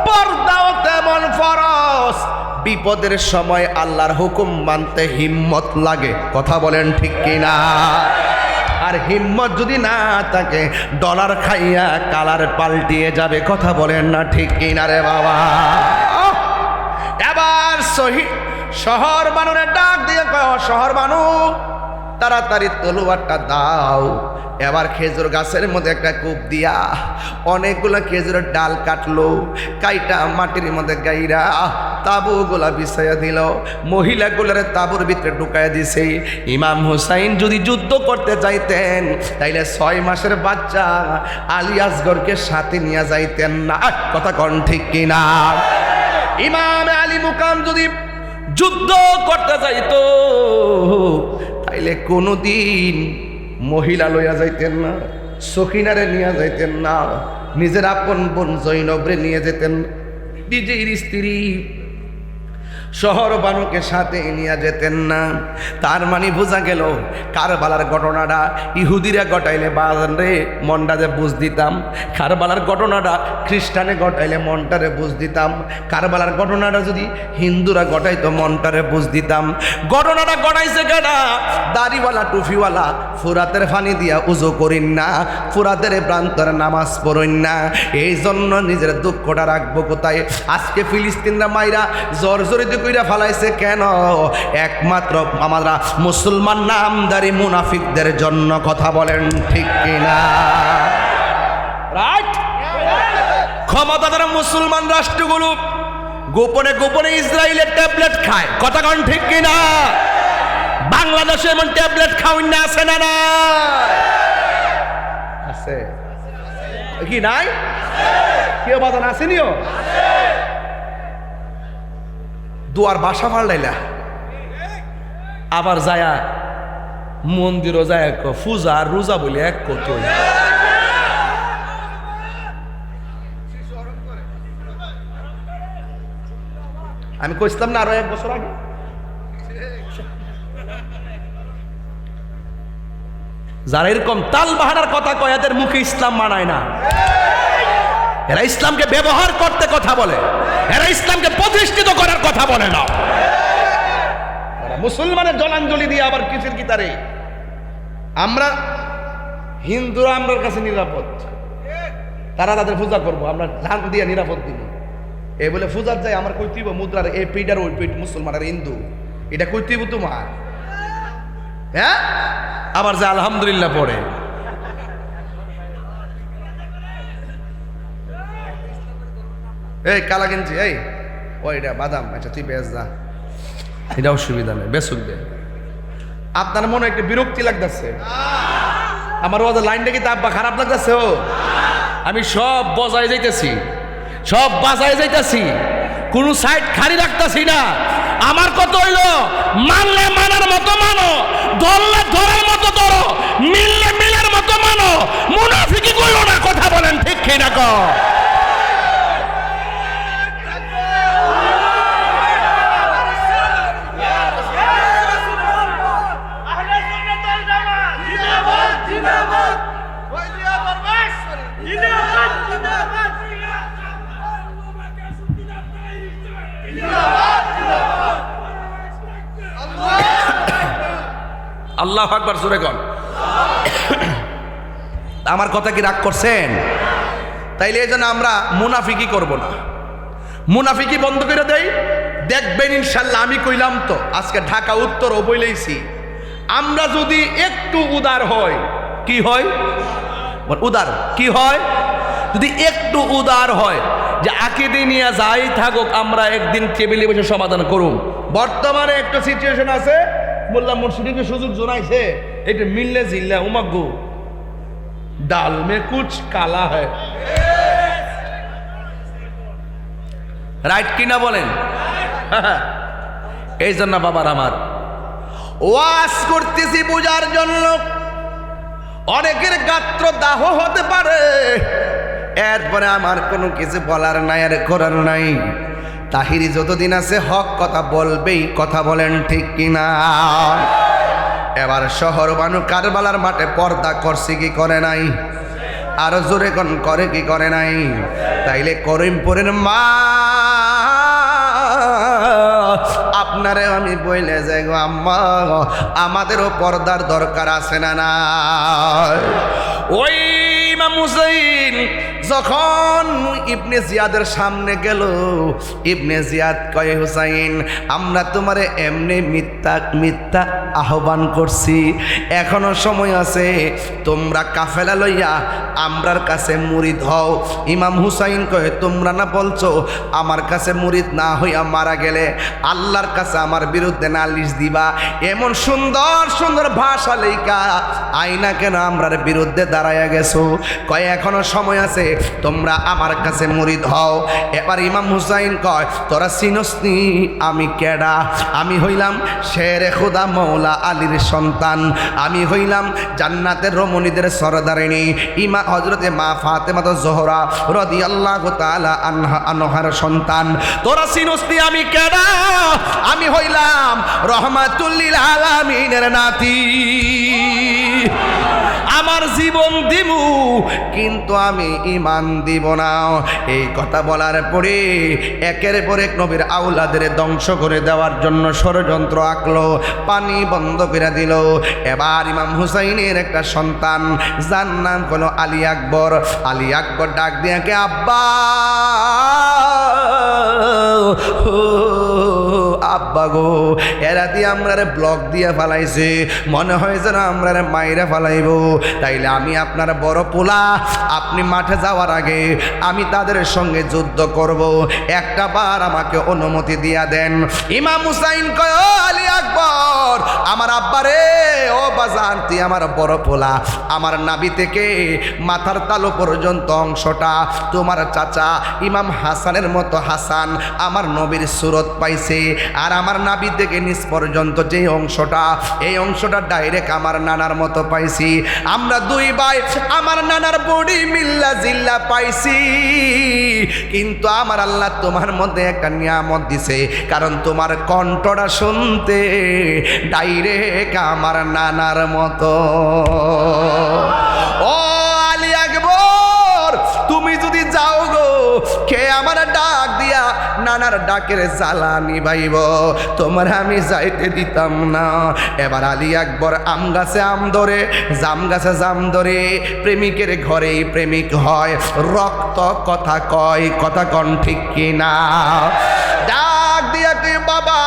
পর্দাও তেমন ফরজ। বিপদের সময় আল্লাহর হুকুম মানতে হিম্মত লাগে। কথা বলেন ঠিক কিনা? আর হিম্মত যদি না থাকে ডলার খাইয়া কালার পাল্টিয়ে যাবে। কথা বলেন না ঠিক কিনা রে বাবা? এবার শহর বানুরে ডাক দিয়ে কয়, শহর বানু তাড়াতাড়ি তলোয়ারটা দাও। এবার খেজুর গাছের মধ্যে একটা কূপ দিয়া অনেকগুলো খেজুরের ডাল কাটলো, কাইটা মাটির মধ্যে গাইরা তাঁবুগুলা বিছাইয়া দিল, মহিলাগুলোর তাঁবুর ভিতরে ঢুকাইয়া দিছে। ইমাম হুসাইন যদি যুদ্ধ করতে চাইতেন তাইলে 6 মাসের বাচ্চা আলী আসগরকে সাথে নিয়ে যাইতেন না। কথা কন ঠিক কিনা? ইমাম আলী মুকাম যদি যুদ্ধ করতে যাইতো তাইলে কোনোদিন মহিলা লইয়া যাইতেন না, সখিনারে নিয়ে যাইতেন না, নিজের আপন বোন জৈনবরে নিয়ে যেতেন, নিজের স্ত্রী শহর বানুকে সাথে নিয়ে যেতেন না। তার মানে বোঝা গেল কারবালার ঘটনাটা ইহুদিরা ঘটাইলে বাজারে মনটারে বুঝ দিতাম, কারবালার ঘটনাটা খ্রিস্টানে ঘটাইলে মনটারে বুঝ দিতাম, কারবালার ঘটনাটা যদি হিন্দুরা ঘটাইতো মনটারে বুঝ দিতাম। ঘটনাটা ঘটাইছে কেনা? দাড়িওয়ালা টুফিওয়ালা ফুরাতের পানি দিয়া উজু করিন না, ফুরাতের প্রান্তরে নামাজ পড়ইন না। এই জন্য নিজের দুঃখটা রাখবো কোথায়? আজকে ফিলিস্তিনরা মাইরা জর্জরিত কইরা ফালাইছে কেন? একমাত্র আমরা মুসলমান নামদারি মুনাফিকদের জন্য। কথা বলেন ঠিক কিনা? রাইট? ক্ষমতাধর মুসলমান রাষ্ট্রগুলো গোপনে গোপনে ইসরায়েলের ট্যাবলেট খায়। কথা কন ঠিক কিনা? বাংলাদেশে এমন ট্যাবলেট খাওয়ান না, আছে না? না আছে কি? নাই? কেউ বাজান আসেনিও? দুয়ার বাসা ফাল্লাইলা, আবার যায়া মন্দিরও যায় পূজা আর রোজা বলে এক কত। আমি কইছিলাম না আরো 1 বছর আগে, যারা এরকম তাল বাহানার কথা কয় এদের মুখে ইসলাম মানায় না। এরা ইসলামকে ব্যবহার করতে কথা বলে, এরা ইসলামকে প্রতিষ্ঠিত করার কথা বলে না। মুসলমানের জলাঞ্জলি দিয়ে আবার কিসের গীতারে আমরা হিন্দুরা আমরার কাছে নিরাপদ, তারা তাদের পূজা করবো, আমরা ধান দিয়ে নিরাপদ দিব। এই বলে পূজার যাই আমার কই দিব মুদ্রার এই পিঠ আর ওই পিঠ, মুসলমান আর হিন্দু, এটা কই দিব তোমার? হ্যাঁ, আবার যা আলহামদুলিল্লাহ পড়ে। এই কালা গেঞ্জি, এই ওইটা বাদাম, আচ্ছা তুই বেশ যা, এটা অসুবিধা নেই, বেসুক দে। আপনার মনে একটা বিরক্তি লাগতেছে? আমার ওদের লাইনটা কি তাব্বা খারাপ লাগতেছে? ও আমি সব বজায় যাইতেছি, সব বাজায় যাইতেছি, কোন সাইড খালি রাখতেছি না। আমার কত হইল, মানলে মানার মতো মানো, ধরলে ধরার মতো ধরো, মিললে মিলের মতো মানো, মুনাফিকি কইও না। কথা বলেন ঠিক কিনা? ক আল্লাহু আকবার, জোরে কন। আমার কথা কি রাগ করছেন? তাইলে এই জন্য আমরা মুনাফিকি করব না, মুনাফিকি বন্ধ করে দেই। দেখবেন ইনশাল্লাহ, আমি কইলাম তো আজকে ঢাকা উত্তর ও বইলেইছি, আমরা যদি একটু উদার হয়, কি হয়? উদার কি হয়? যদি একটু উদার হয় যে আকিদে নিয়ে যাই থাকুক, আমরা একদিন টেবিলে বসে সমাধান করুন। বর্তমানে একটা সিচুয়েশন আছে, মোল্লা মুর্শিদকে সুযোগ জানাইছে, এটা মিললে জিল্লা উমাগু ডাল মে কুছ কালা হয়। রাইট কিনা বলেন? এই জন্য বাবার আমার ওয়াজ করতেছি বোঝার জন্য। অনেকের গাত্র দাহ হতে পারে, এরপরে আমার কোনো কিছু বলার নাই আর করার নাই। তাহিরি যতদিন আছে হক কথা বলবেই। কথা বলেন ঠিক কিনা? এবার শহর বানু কারবালার মাঠে পর্দা করছে কি করে নাই? আরো জোরে কোন করে কি করে নাই? তাইলে করিমপুরের মা আপনারে আমি বইলে যাই গো আম্মা, আমাদেরও পর্দার দরকার আছে না? না, ওই ইমাম হুসাইন যখন ইবনে জিয়াদের সামনে গেল, ইবনে জিয়াদ কয় হুসাইন আমরা তোমারে এমনি মিথ্যা মিথ্যা আহ্বান করছি, এখনো সময় আছে, তোমরা কাফেলা লইয়া আমরার কাছে মুরিদ হও। ইমাম হুসাইন কয় তোমরা না বলছো আমার কাছে মুরিদ না হইয়া মারা গেলে আল্লাহর কাছে আমার বিরুদ্ধে নালিশ দিবা, এমন সুন্দর সুন্দর ভাষা লেখা আইনা কেন আমরার বিরুদ্ধে দাঁড়াইয়া গেছো? কয় এখনো সময় আছে, তোমরা আমার কাছে মুরিদ হও। এবার ইমাম হুসাইন কয় তোরা চিনসনি আমি কেডা? আমি হইলাম শেরে খুদা মৌলা আলীর সন্তান, আমি হইলাম জান্নাতের রমণীদের সরদারিনী ইমা হযরতে মা ফাতেমা জোহরা রাদিয়াল্লাহু তাআলা আনহার সন্তান। তোরা চিনসনি আমি কেডা? আমি হইলাম রহমাতুল লিল আলামিনের নাতি। আমার জীবন দিমু কিন্তু আমি ঈমান দিব না। এই কথা বলার পরে একের পর এক নবীর আওলাদের ধ্বংস করে দেওয়ার জন্য ষড়যন্ত্র আঁকলো, পানি বন্ধ করে দিল। এবার ইমাম হুসাইনের একটা সন্তান যার নাম হলো আলী আকবর। আলী আকবর ডাক দিয়ে কে আব্বা, আব্বা গো, এরা দিয়ে আমরা ব্লক দিয়ে ফালাইছে, মনে হয় যেন আমরা মাইরা ফালাইব। তাইলে আমি আপনার বড় পোলা, আপনি মাঠে যাওয়ার আগে আমি তাদের সঙ্গে যুদ্ধ করব, একটা বার আমাকে অনুমতি দিয়া দেন। ইমাম হুসাইন কয় ও আলী আকবর, আমার আব্বা রে, ও বাজান তুই আমার বড় পোলা, আমার নাভি থেকে মাথার তালু পর্যন্ত অংশটা তোমার চাচা ইমাম হাসানের মতো হাসান আমার নবীর সুরত পাইছে, আর আমার নাভি থেকে নিচ পর্যন্ত যে অংশটা, এই অংশটা ডাইরেক্ট আমার নানার মতো পাইছি। আমরা দুই ভাই আমার নানার বডি মিল্লা জিল্লা পাইছি, কিন্তু আমার আল্লাহ তোমার মধ্যে একটা নিয়ামত দিছে, কারণ তোমার কণ্ঠটা শুনতে ডাইরেক্ট আমার নানার মতো। ও আলী আকবর, তুমি যদি যাও গো, কে আমার ডাক দিয়া নানার ডাকের জ্বালা নিভাইব, তোমার আমি যাইতে দিতাম না। এবার আলী আকবর আম গাছে আম ধরে, জাম গাছে জাম ধরে, প্রেমিকের ঘরেই প্রেমিক হয়, রক্ত কথা কয়, কথা কন ঠিক কিনা? ডাক দিয়া কে বাবা,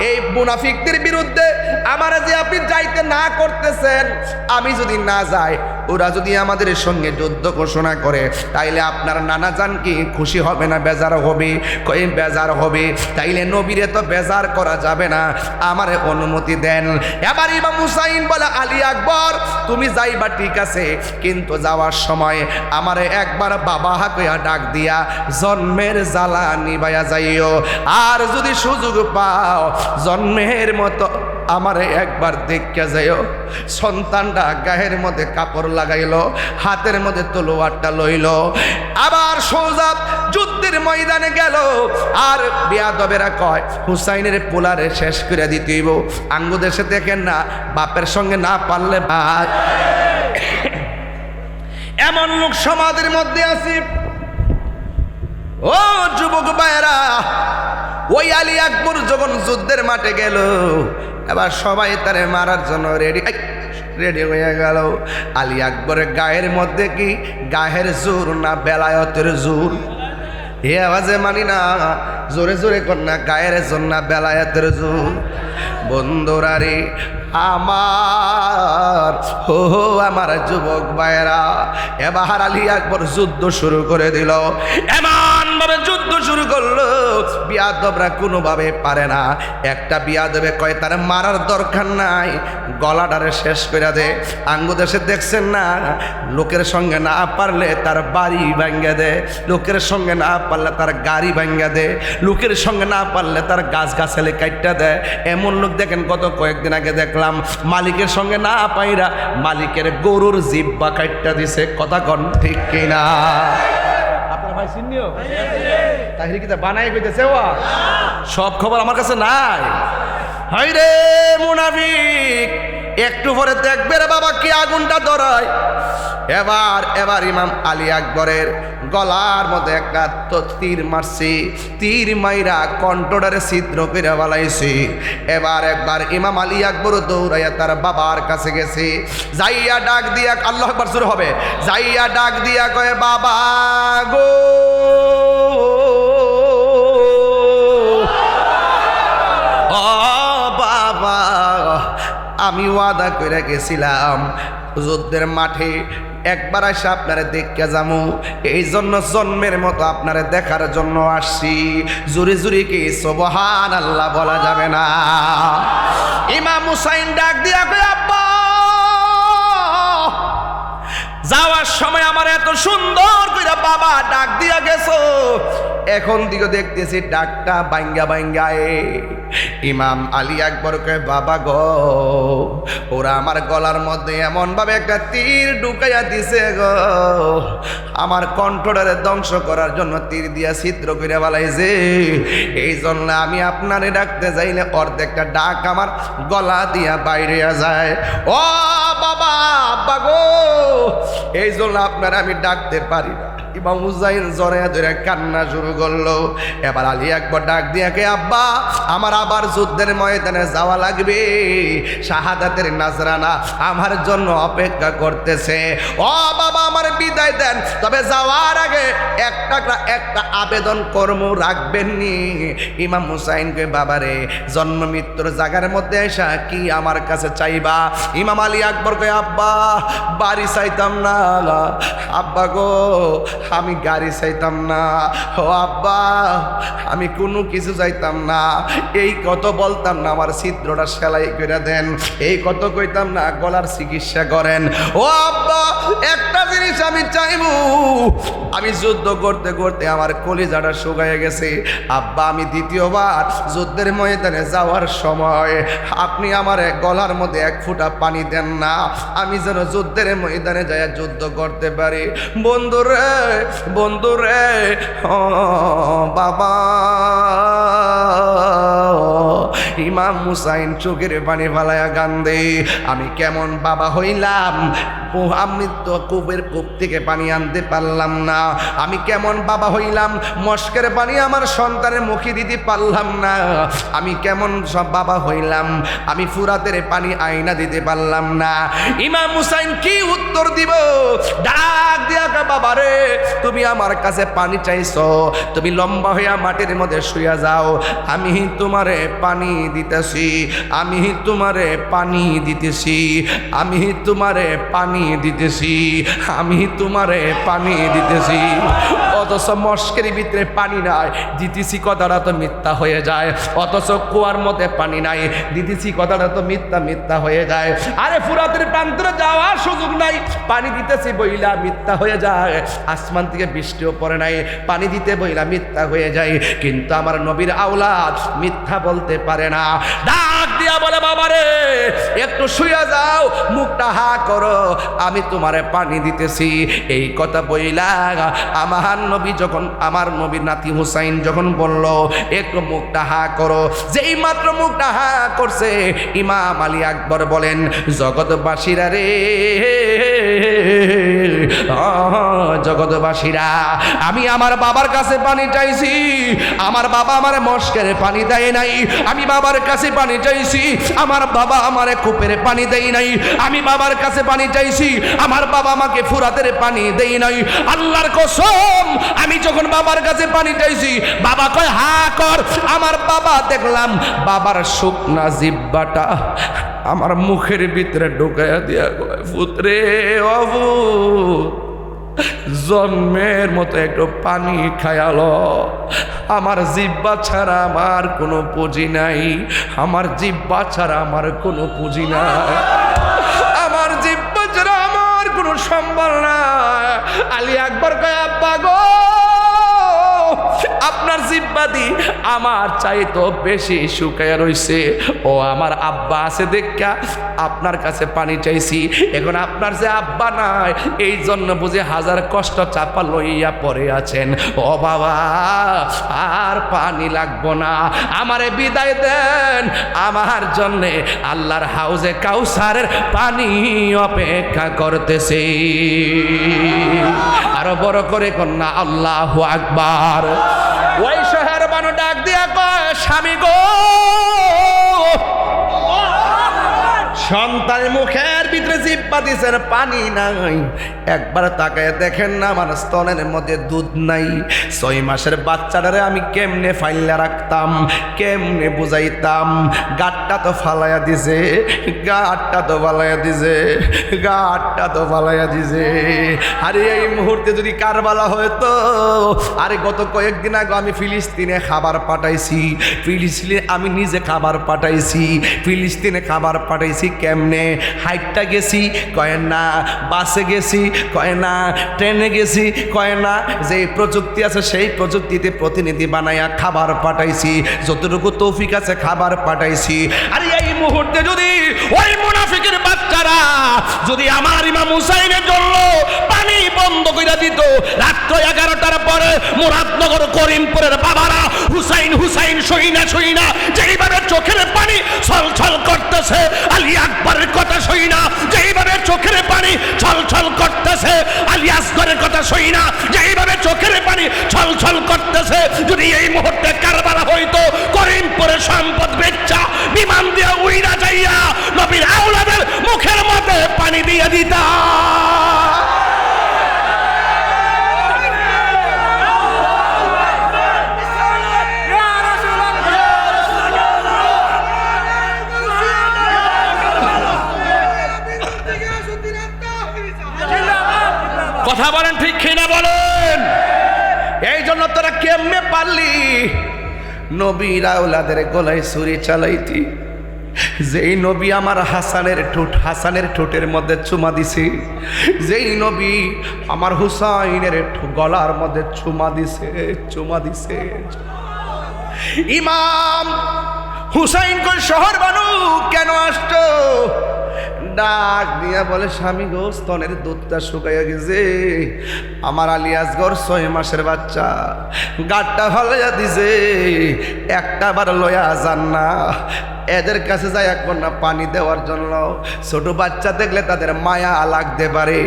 এই মুনাফিকদের বিরুদ্ধে আমার যে আপনি যাইতে না করতেছেন, আমি যদি না যাই, ওরা যদি আমাদের সঙ্গে যুদ্ধ ঘোষণা করে, তাইলে আপনার নানা জান কি খুশি হবে না বেজার হবে? কই বেজার হবে। তাইলে নবীরে তো বেজার করা যাবে না, আমারে অনুমতি দেন। এবার ইমাম হুসাইন বলে আলী আকবর তুমি যাইবা ঠিক আছে, কিন্তু যাওয়ার সময় আমারে একবার বাবা হাকইয়া ডাক দিয়া জন্মের জ্বালা নিবাইয়া যাইও, আর যদি সুযোগ পাও জন্মের মতো আমারে একবার দেখে যাইও। সন্তানটা গায়ের মধ্যে কাপড় লাগাইলো, হাতের মধ্যে তলোয়ারটা লইল, আবার সোজা যুদ্ধের ময়দানে গেল। আর বিয়াদবেরা কয় হুসাইনের পোলারে শেষ করে দিতেইব। আঙ্গু দেশে দেখেন না, বাপের সঙ্গে না পারলে ভাই, এমন লোক সমাজের মধ্যে আছে। ও যুবক ভাইয়েরা, ওই আলী আকবর যখন যুদ্ধের মাঠে গেল, এবার সবাই তারে মারার জন্য রেডি হয়ে গেল। আলী আকবরের গায়ের মধ্যে কি গায়ের জোর না বেলায়তের জোর? এ আওয়াজে মানি না, জোরে জোরে কর না, গায়ের জোর না বেলায়তের জোর? বন্ধুরা রে আমার, হো আমার যুবক ভাইয়েরা, এবার আলী আকবর যুদ্ধ শুরু করে দিল। এমন ভাবে যুদ্ধ শুরু করলো, বিয়াদবরা কোনোভাবে পারে না। একটা বিয়াদবে কয় তার মারার দরকার নাই, গলাটারে শেষ করে দে। আঙ্গু দেশে দেখছেন না, লোকের সঙ্গে না পারলে তার বাড়ি ভাঙ্গে দে, লোকের সঙ্গে না পারলে তার গাড়ি ভাঙ্গে দে, লোকের সঙ্গে না পারলে তার গাছ গাছালি কাটটা দেয়। এমন লোক দেখেন, কত কয়েকদিন আগে দেখলাম মালিকের সঙ্গে না পাইরা মালিকের গরুর জিব্বা কাটটা দিছে। কথা কন ঠিক কিনা? আপনার ভাই চিনিও তাহলে কি তা বানাই কইতেছে? সব খবর আমার কাছে নাই। হাই রে মুনাফিক, একটু পরে দেখবে রে বাবা কি আগুনটা ধরায়। এবার ইমাম আলী আকবরের গলার মধ্যে একটা তীর মারছে, তীর মাইরা কণ্ঠটারে ছিদ্র করে বালাইছে। একবার ইমাম আলী আকবর দৌড়াইয়া তার বাবার কাছে গেছে, যাইয়া ডাক দিয়া, আল্লাহু আকবার শুরু হবে, যাইয়া ডাক দিয়া কয় বাবা গো, বাবা আমি ওয়াদা করে গেছিলাম যুদ্ধের মাঠে একবার এসে আপনারে দেখে যাবো, এই জন্য জন্মের মতো আপনারে দেখার জন্য আসছি। জুরি জুরি কি সুবহানাল্লাহ বলা যাবে না? ইমাম হুসাইন ডাক দিয়া কয় আব্বা, যাওয়ার সময় আমার এত সুন্দর করে বাবা ডাক দিয়া গেছো, এখন দিকে দেখতেছি ডাকটা বাইঙ্গা বাইঙ্গায়। ইমাম আলী আকবর কয় বাবা গো, ওরা আমার গলার মধ্যে এমন ভাবে একটা তীর ঢুকাইয়া দিছে গো, আমার কণ্ঠটারে ধ্বংস করার জন্য তীর দিয়া ছিদ্র করে বালাইছে। এই জন্য আমি আপনারে ডাকতে যাইলে অর্ধেকটা ডাক আমার গলা দিয়া বাইরে যায়। ও বাবা, আব্বা গো, এই জন্য আপনারা আমি ডাকতে পারি না। ইমাম হুসাইন জোরে ধরে কান্না শুরু করলো। এবার আলী আকবর ডাক দিয়া কে আব্বা, আমার আবার যুদ্ধের ময়দানে যাওয়া লাগবে, শাহাদাতের নাজরানা আমার জন্য অপেক্ষা করতেছে। ও বাবা আমার বিদায় দেন, তবে যাওয়ার আগে একটা আবেদন কর্ম রাখবেন নি। ইমাম হুসাইনকে বাবারে জন্ম মৃত্যুর জায়গার মধ্যে এসা কি আমার কাছে চাইবা? ইমাম আলী আকবর কে আব্বা বাড়ি চাইতাম না, আব্বা গো আমি গাড়ি চাইতাম না, ও আব্বা আমি কোনো কিছু চাইতাম না, এই কত বলতাম না আমার ছিদ্রটা সেলাই করে দেন, এই কত কইতাম না গলার চিকিৎসা করেন। ও আব্বা একটা জিনিস আমি চাইবো, আমি যুদ্ধ করতে করতে আমার কলিজাটা শুকায় গেছে, আব্বা আমি দ্বিতীয়বার যুদ্ধের ময়দানে যাওয়ার সময় আপনি আমার গলার মধ্যে এক ফোঁটা পানি দেন না, আমি যেন যুদ্ধের ময়দানে যাইয়া যুদ্ধ করতে পারি। বন্ধুরে বন্ধুরে, ও বাবা। ইমাম হুসাইন চোখের পানি ফালায়া কান্দে, আমি কেমন বাবা হইলাম, আমি তো কূপের কূপ থেকে পানি আনতে পারলাম না, আমি কেমন বাবা হইলাম, মস্কের পানি আমার সন্তানের মুখে দিতে পারলাম না, আমি কেমন সব বাবা হইলাম, আমি ফুরাতের পানি আয়না দিতে পারলাম না। ইমাম হুসাইন কি উত্তর দিব? ডাক দিয়া বাবা রে, তুমি আমার কাছে পানি চাইছো, তুমি লম্বা হইয়া মাটির মধ্যে শুইয়া যাও, আমি তোমারে পানি দিতেছি, আমি তোমারে পানি দিতেছি, আমি তোমারে পানি দিতেছি, আমি তোমারে পানি দিতেছি। অথচ মস্কের ভিতরে পানি নাই, দিতেছি কথাটা তো মিথ্যা হয়ে যায়। অথচ কুয়ার মধ্যে পানি নাই, দিতেছি কথাটা তো মিথ্যা মিথ্যা হয়ে যায়। আরে ফুরাতের প্রান্তরে যাওয়ার সুযোগ নাই, পানি দিতেছি বইলা মিথ্যা হয়ে যায়। আসমান থেকে বৃষ্টিও পড়ে নাই, পানি দিতে বইলা মিথ্যা হয়ে যায়। কিন্তু আমার নবীর আওলাদ মিথ্যা বলতে পারে না। ডাক দিয়া বলে বাবারে একটু শুয়ে যাও, মুখটা হা করো, আমি তোমারে পানি দিতেছি। এই কথা বইলা আমার নবী যখন, আমার নবীর নাতি হুসাইন যখন বলল একটু মুখটা হা করো, যেই মাত্র মুখটা হা করছে ইমাম আলী আকবর বলেন, জগৎবাসীরা রে, জগৎবাসীরা, আমি আমার বাবার কাছে পানি চাইছি, আমার বাবা আমার মস্কের পানি দেয় নাই, আমি বাবার কাছে পানি চাইছি, আমার বাবা আমারে কূপের পানি দেয় নাই, আমি বাবার কাছে পানি চাইছি, আমার বাবা আমাকে ফুরাতের পানি দেয় নাই। আল্লাহর কসম, আমি যখন বাবার কাছে পানি চাইছি, বাবা কয় হা কর, আমার বাবা দেখলাম বাবার শুকনা জিহ্বাটা আমার মুখের ভিতরে ঢুকাইয়া দিয়া কয়, পুত্রে ও পুত, জন্মের মতো একটু পানি খায়ালো, আমার জিহ্বা ছাড়া আমার কোনো পুঁজি নাই, আমার জিহ্বা ছাড়া আমার কোনো পুঁজি নাই, আমার জিহ্বা ছাড়া আমার কোনো সম্বল নাই। আলী আকবর কয় আব্বা গো, আপনার আপনার জিব্বাদি আমার চাইতো বেশি শুকায়া রইছে। ও আমার আব্বা আছে দেখা আপনার কাছে পানি চাইছি। এখন আপনার যে আব্বা নাই, এই জন্য বুঝে হাজার কষ্ট চাপা লইয়া পড়ে আছেন। ও বাবা, আর পানি লাগবো না, আমারে বিদায় দেন। আমার জন্যে আল্লাহর হাউজে কাউসারের পানি অপেক্ষা করতেছে। আরো বড় করে কন্যা আল্লাহু আকবার। ওই শহর বানু ডাক দিয়া কয়, স্বামী গো, সন্তানের মুখের ভিতরে জিব্বা দিছেন, পানি নাই। একবার তাকায় দেখেন না আমার স্তনের মধ্যে দুধ নাই। 6 মাসের বাচ্চাটারে আমি কেমনে ফাইল্লা রাখতাম, কেমনে বুঝাইতাম। গাটটা তো ফালাইয়া দিছে, গাটটা তো ফালাইয়া দিছে, গাটটা তো ফালাইয়া দিছে। আরে এই মুহূর্তে যদি কারবালা হয়তো, আরে গত কয়েকদিন আগে আমি ফিলিস্তিনে খাবার পাঠাইছি, ফিলিস্তিনে আমি নিজে খাবার পাঠাইছি, ফিলিস্তিনে খাবার পাঠাইছি। কেমনে? হাইটটা গেছি কয় না, বাসে গেছি কয় না, ট্রেনে গেছি কয় না। যে প্রযুক্তি আছে সেই প্রযুক্তিতে প্রতিনিধি বানাইয়া খাবার পাঠাইছি, যতটুকু তৌফিক আছে খাবার পাঠাইছি। আর এই মুহূর্তে যদি ওই মুনাফিকের বাচ্চারা যদি আমার ইমাম হুসাইনের জন্য পানি বন্ধ করে দিত, রাত্র 11টার পরে মুরাদনগর করিমপুরের বাবারা হুসাইন হুসাইন সইনা সইনা যেইভাবে চোখের পানি ছলছল করতেছে, আলী আকবরের কথা সইনা যেইভাবে চোখের পানি ছলছল করতেছে, আলী আসগরের কথা সইনা যেইভাবে চোখের পানি ছলছল করতেছে, যদি এই মুহূর্তে কারবালা হইতো, করিমপুরের সম্পদ বেচ্চা বিমান দিয়ে উইরা যাইয়া নবীর আওলাদের মুখের মধ্যে পানি দিয়ে দিতা। কথা বলেন ঠিক কিনা বলেন? এই জন্য তোরা কেমনে পারলি নবীর আওলাদের গলায় ছুরি চালাইতি? যেই নবী আমার হাসানের ঠোঁটের মধ্যে চুমা দিছে, যেই নবী আমার হুসাইনের গলার মধ্যে চুমা দিছে। ইমাম হুসাইন কই শহর বানু কেন আসতো? ডাক দিয়া বলে, স্বামী গো, স্তনের দুধটা শুকাইয়া গেছে। আমার আলী আসগর 6 মাসের বাচ্চা, গাটটা ফালাইয়া দিছে, একটা বার লয়া যান না। এদের কাছে যায় এখন না পানি দেওয়ার জন্য। ছোট বাচ্চা দেখলে তাদের মায়া লাগতে পারে।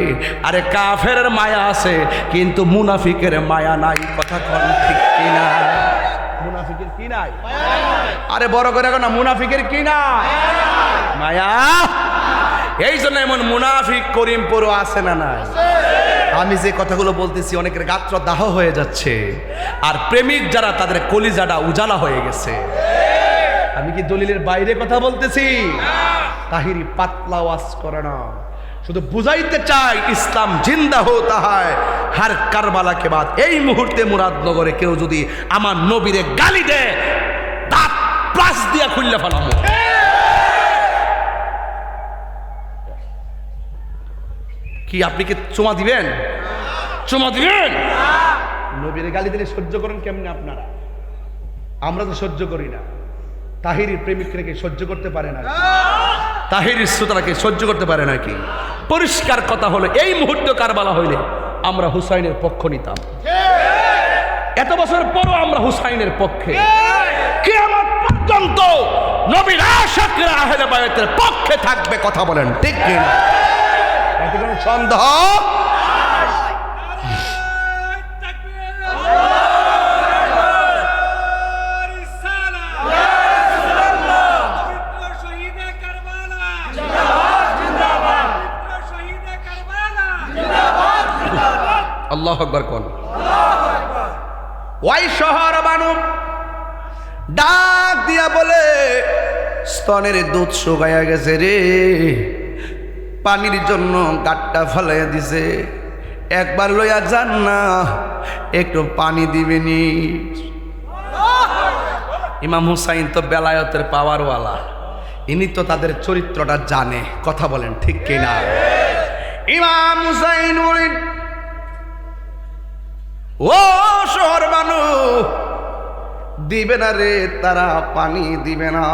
আরে কাফের মায়া আছে, কিন্তু মুনাফিকের মায়া নাই। কথা কোন ঠিক কিনা? মুনাফিকের কি নাই? আরে বড় করে না, মুনাফিকের কি নাই? মায়া। এই জন্য এমন মুনাফিক করিমপুরও আছে না নাই? আমি যে কথাগুলো বলতেছি অনেকের গাত্র দাহ হয়ে যাচ্ছে, আর প্রেমিক যারা তাদের কলিজাটা উজালা হয়ে গেছে। আমি কি দলিলের বাইরে কথা বলতেছি? তাহিরি পাতলা ওয়াজ করে না, শুধু বুঝাইতে চাই ইসলাম জিন্দা হতা হয় হার কারবালা কে বাদ। এই মুহূর্তে মুরাদনগরে কেউ যদি আমার নবীরে গালি দেয়, দাঁত প্লাস দিয়া খুললে ফেলাবো। কি আপনি কি চুমা দিবেন? চুমা দিবেন? নবীরে গালি দিলে সহ্য করেন কেমনে আপনারা? আমরা তো সহ্য করি না। তাহিরির প্রেমিককে সহ্য করতে পারে না, তাহিরির শ্রোতাকে সহ্য করতে পারে নাকি? পরিষ্কার কথা হলো, এই মুহূর্তে কারবালা হইলে আমরা হুসাইনের পক্ষ নিতাম। এত বছর পরও আমরা হুসাইনের পক্ষে। কিয়ামত পর্যন্ত নবীর আশিকরা আহলে বায়তের পক্ষে থাকবে। কথা বলেন ঠিক কিনা? এতে কোনো সন্দেহ? আল্লাহু আকবার কোন? ওই শহর বানু ডাক দিয়া বলে, স্তনের দুধ শুকাইয়া গেছে রে, পানির জন্য গাটটা ফেলাইয়া দিছে, একবার লইয়া যান না, একটু পানি দিবেনি। ইমাম হুসাইন তো বেলায়েতের পাওয়ারওয়ালা, ইনি তো তাদের চরিত্রটা জানে। কথা বলেন ঠিক কিনা? ইমাম হুসাইন বলেন, ও শহর বানু, দিবে না রে, তারা পানি দিবে না।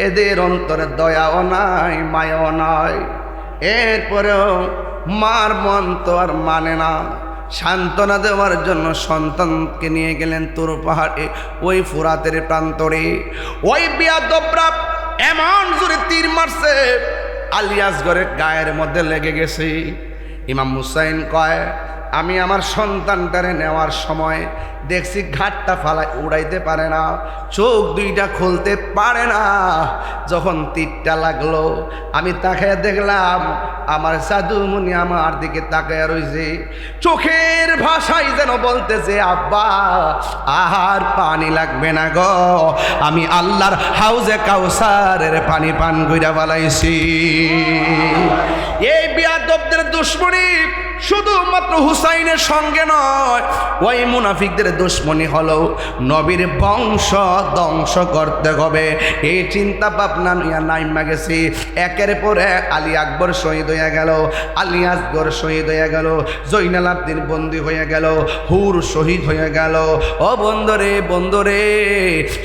এদের অন্তরে দয়াও নাই, মায়াও নাই। এরপরেও মার মন তো আর মানে না। সান্ত্বনা দেওয়ার জন্য সন্তানকে নিয়ে গেলেন তুর পাহাড়ে, ওই ফুরাতের প্রান্তরে। ওই বিয়াদবরা এমন জোরে তীর মারছে, আলী আসগরের গায়ের মধ্যে লেগে গেছে। ইমাম হুসাইন কয়, আমি আমার সন্তানটারে নেওয়ার সময় দেখছি ঘাটটা ফালায় উড়াইতে পারে না, চোখ দুইটা খুলতে পারে না। যখন তীরটা লাগলো আমি তাকায় দেখলাম আমার সাধুমুনি আমার দিকে তাকায় রইছে, চোখের ভাষায় যেন বলতেছে, আব্বা আর পানি লাগবে না গো, আমি আল্লাহর হাউজে কাউসারের পানি পান কইরা ফেলাইছি। এই বিয়াদবদের দুশমনী শুধুমাত্র হুসাইনের সঙ্গে নয়, ওই মুনাফিকদের দুশমনী হলো নবীর বংশ ধ্বংস করতে হবে। এই চিন্তা ভাবনা নিয়ে নাইমা গেছি। একের পর এক আলী আকবর শহীদ হয়ে গেল, আলী আসগর শহীদ হয়ে গেল, জৈনাল আবদিন বন্দী হয়ে গেল, হুর শহীদ হয়ে গেল। ও বন্ধুরে বন্ধুরে,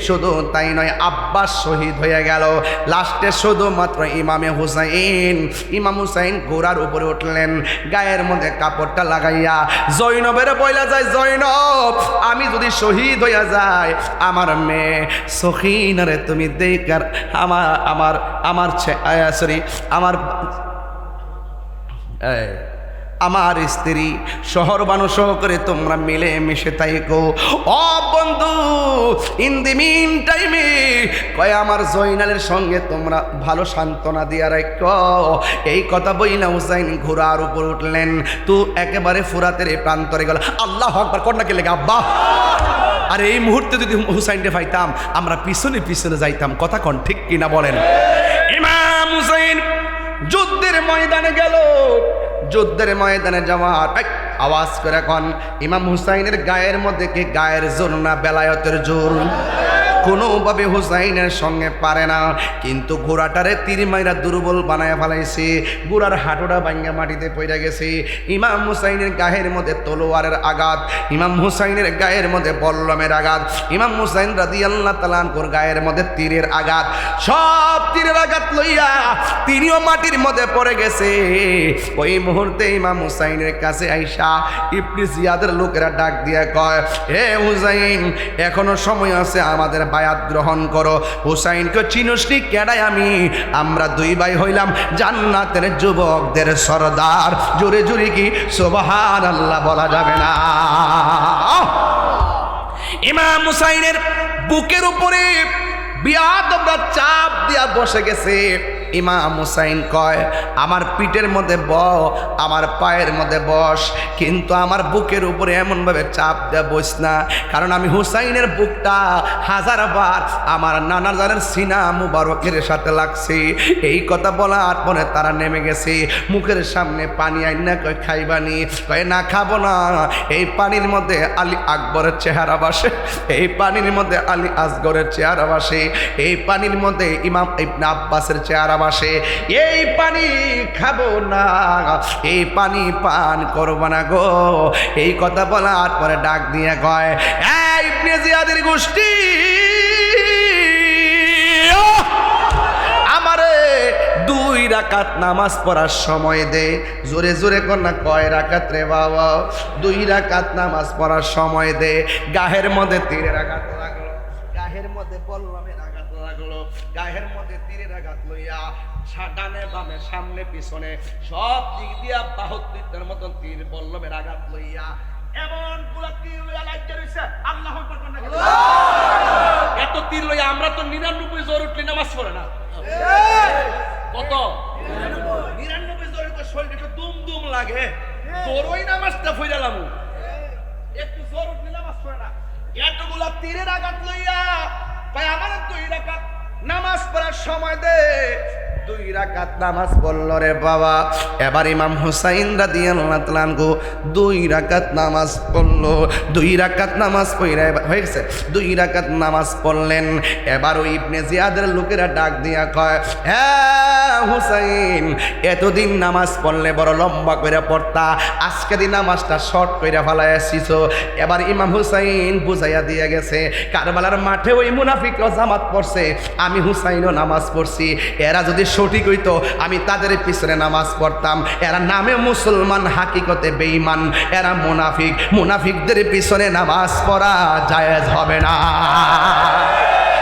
শুধু তাই নয়, আব্বাস শহীদ হয়ে গেল। লাস্টে শুধুমাত্র ইমাম হুসাইন ঘোড়ার উপরে উঠলেন, গায়ের মধ্যে কাপড়টা লাগাইয়া জৈনবের বইলা যায়, জৈনব আমি যদি শহীদ হইয়া যাই, আমার মেয়ে সখিনারে তুমি দেখার আমার স্ত্রী শহর মানুষ করে তোমরা মিলে মিশে থাইকো। ও বন্ধু, ইন দি মিন টাইমে কয় আমার জয়নালের সঙ্গে তোমরা ভালো সান্ত্বনা দিয়া রাখো। এই কথা বইলা হুসাইন ঘোড়ার উপর উঠলেন, তো একেবারে ফুরাতের এই প্রান্তরে গেল। আল্লাহু আকবার কন্যাকে লেগে আব্বা। আর এই মুহূর্তে যদি হুসাইনকে পাইতাম আমরা পিছনে পিছনে যাইতাম, কথা কন ঠিক কিনা বলেন? ইমাম হুসাইন যুদ্ধের ময়দানে গেল। যুদ্ধের ময়দানে যাওয়ার আওয়াজ করে এখন ইমাম হুসাইনের গায়ের মধ্যে কি গায়ের জোর না বেলায়তের জোর? কোনোভাবে হুসাইনের সঙ্গে পারে না, কিন্তু ঘোড়াটারে তীর মাইরা দুর্বল বানায় ফেলাইছে। ঘোড়ার হাঁটুটা ভাঙ্গা মাটিতে পড়ে গেছে। ইমাম হুসাইনের গায়ের মধ্যে তলোয়ারের আঘাত, ইমাম হুসাইনের গায়ের মধ্যে বল্লমের আঘাত, ইমাম হুসাইন রাদিয়াল্লাহু তাআলা আনহুর গায়ের মধ্যে তীরের আঘাত, সব তীরের আঘাত লইয়া তিনিও মাটির মধ্যে পড়ে গেছে। ওই মুহূর্তে ইমাম হুসাইনের কাছে আইসা ইবনে জিয়াদের লোকেরা ডাক দিয়ে কয়, হে হুসাইন, এখনো সময় আছে, আমাদের বায়াত গ্রহণ করো। হুসাইনকে চিনুসনি কেডাই আমি? আমরা দুই ভাই হইলাম জান্নাতের যুবকদের সরদার। জোরে জোরে কি সুবহানাল্লাহ বলা যাবে না? ইমাম হুসাইনের বুকের উপরে বিয়াদবরা চাপ দিয়া বসে গেছে। ইমাম হুসাইন কয়, আমার পিঠের মধ্যে আমার পায়ের মধ্যে বস, কিন্তু আমার বুকের উপরে এমনভাবে চাপ দেয়া বস না, কারণ আমি হুসাইনের বুকটা হাজারবার আমার নানা জানের সিনা মুবারকের সাথে লাগছে। এই কথা বলার পরে তারা নেমে গেছে। মুখের সামনে পানি আইনা কয়, খাইবানি? কয় না, খাবো না। এই পানির মধ্যে আলী আকবরের চেহারা বাসে, এই পানির মধ্যে আলী আসগরের চেহারা বাসে, এই পানির মধ্যে ইমাম ইবনে আব্বাসের চেহারা বাসে। এই পানি খাবো না, এই পানি পান করবো না গো। এই কথা বলার পরে ডাক দিয়ে কয়, এই ইবনে জিয়াদের গোষ্ঠী, আমারে 2 রাকাত নামাজ পড়ার সময় দে। জোরে জোরে কন্যা কয় রাকাত রে বাবা? 2 রাকাত নামাজ পড়ার সময় দে। গায়ের মধ্যে তীরের আঘাত লাগলো, গায়ের মধ্যে বল্লমের আঘাত লাগলো, গায়ের মধ্যে তীরের আঘাত লইয়া ডানে বামে সামনে পিছনে সব দিক দিয়া 72টার মতন তীর বল্লমের আঘাত লইয়া এমন গুলা তীর লইয়া লাগিয়ে রইছে। আল্লাহু আকবার কন্যা। এত তীর লইয়া আমরা তো 99 জোর উঠলি নামাজ পড়ে না। কত? 99 জোরে তো শরীরে একটু দুম দুম লাগে, জোরই নামাজটা পড়লাম, একটু জোর উঠলি নামাজ পড়ে না। এতগুলা তীরের আঘাত লইয়া ভাই আমার 2 রাকাত নামাজ পড়ার সময় দে। দুই রাকাত নামাজ পড়ল রে বাবা। এবার ইমাম হুসাইন রাদিয়াল্লাহু তাআলা আনহু দুই রাকাত নামাজ পড়ল। দুই রাকাত নামাজ পড়ে হয়ে গেছে, দুই রাকাত নামাজ পড়লেন। এবার ওই ইবনে জিয়াদের লোকেরা ডাক দিয়া কয়, হ্যাঁ হুসাইন, এতদিন নামাজ পড়লে বড় লম্বা করে পড়তা, আজকে দিন নামাজটা শর্ট করে ফেলায় আসিস। এবার ইমাম হুসাইন বুঝাইয়া দিয়ে গেছে, কারবালার মাঠে ওই মুনাফিকরা জামাত পড়ছে, আমি হুসাইনও নামাজ পড়ছি। এরা যদি সঠিক হইতো আমি তাদের পিছনে নামাজ পড়তাম। এরা নামে মুসলমান, হাকিকতে বেঈমান, এরা মুনাফিক। মুনাফিকদের পিছনে নামাজ পড়া জায়েজ হবে না।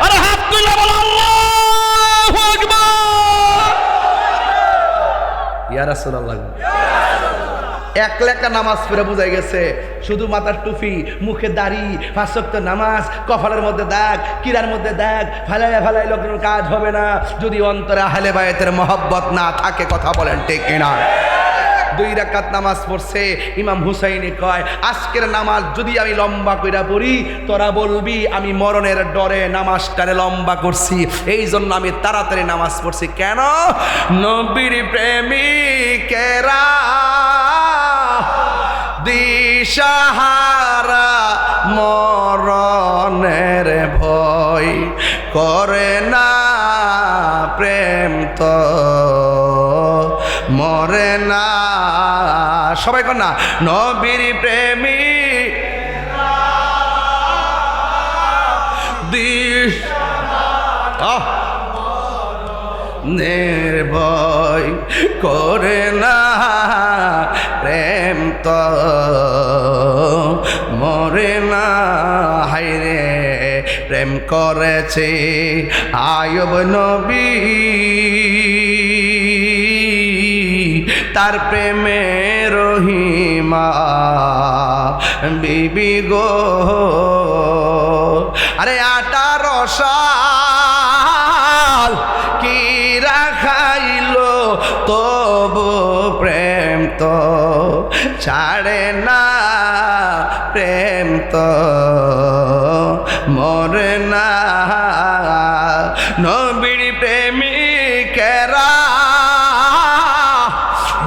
আরে হাত তুলে বলো আল্লাহু আকবার। ইয়া রাসূলুল্লাহ, এক লেখা নামাজ পড়ে বোঝা গেছে, শুধু মাথার টুপি, মুখে দাড়ি, 5 ওয়াক্ত নামাজ, কপালের মধ্যে দাগ, কিরার মধ্যে দাগ, ফালাইয়া ফালাইলে কোনো কাজ হবে না যদি অন্তরে আহলে বায়তের মহব্বত না থাকে। কথা বলেন ঠিক কিনা? দুই রাকাত নামাজ পড়ছে। ইমাম হুসাইনে কয়, আজকের নামাজ যদি আমি লম্বা কইরা পড়ি, তোরা বলবি আমি মরণের ডরে নামাজটারে লম্বা করছি, এই জন্য আমি তাড়াতাড়ি নামাজ পড়ছি। কেন? নবীর প্রেমিকেরা দিশাহারা মরণের ভয় করে না, প্রেম তো মরে না। সবাই কর না, নবীর প্রেমী নির্ভয় করে না, প্রেম তো মরে না। হায়রে প্রেম করেছে আয়ুব নবী, তার প্রেমে রহিমা বিবি গো। আরে 18 সাল কি রাখাইলো, তবু প্রেম তো ছাড়ে না, প্রেম তো মরে না। নবীর প্রেমিকেরা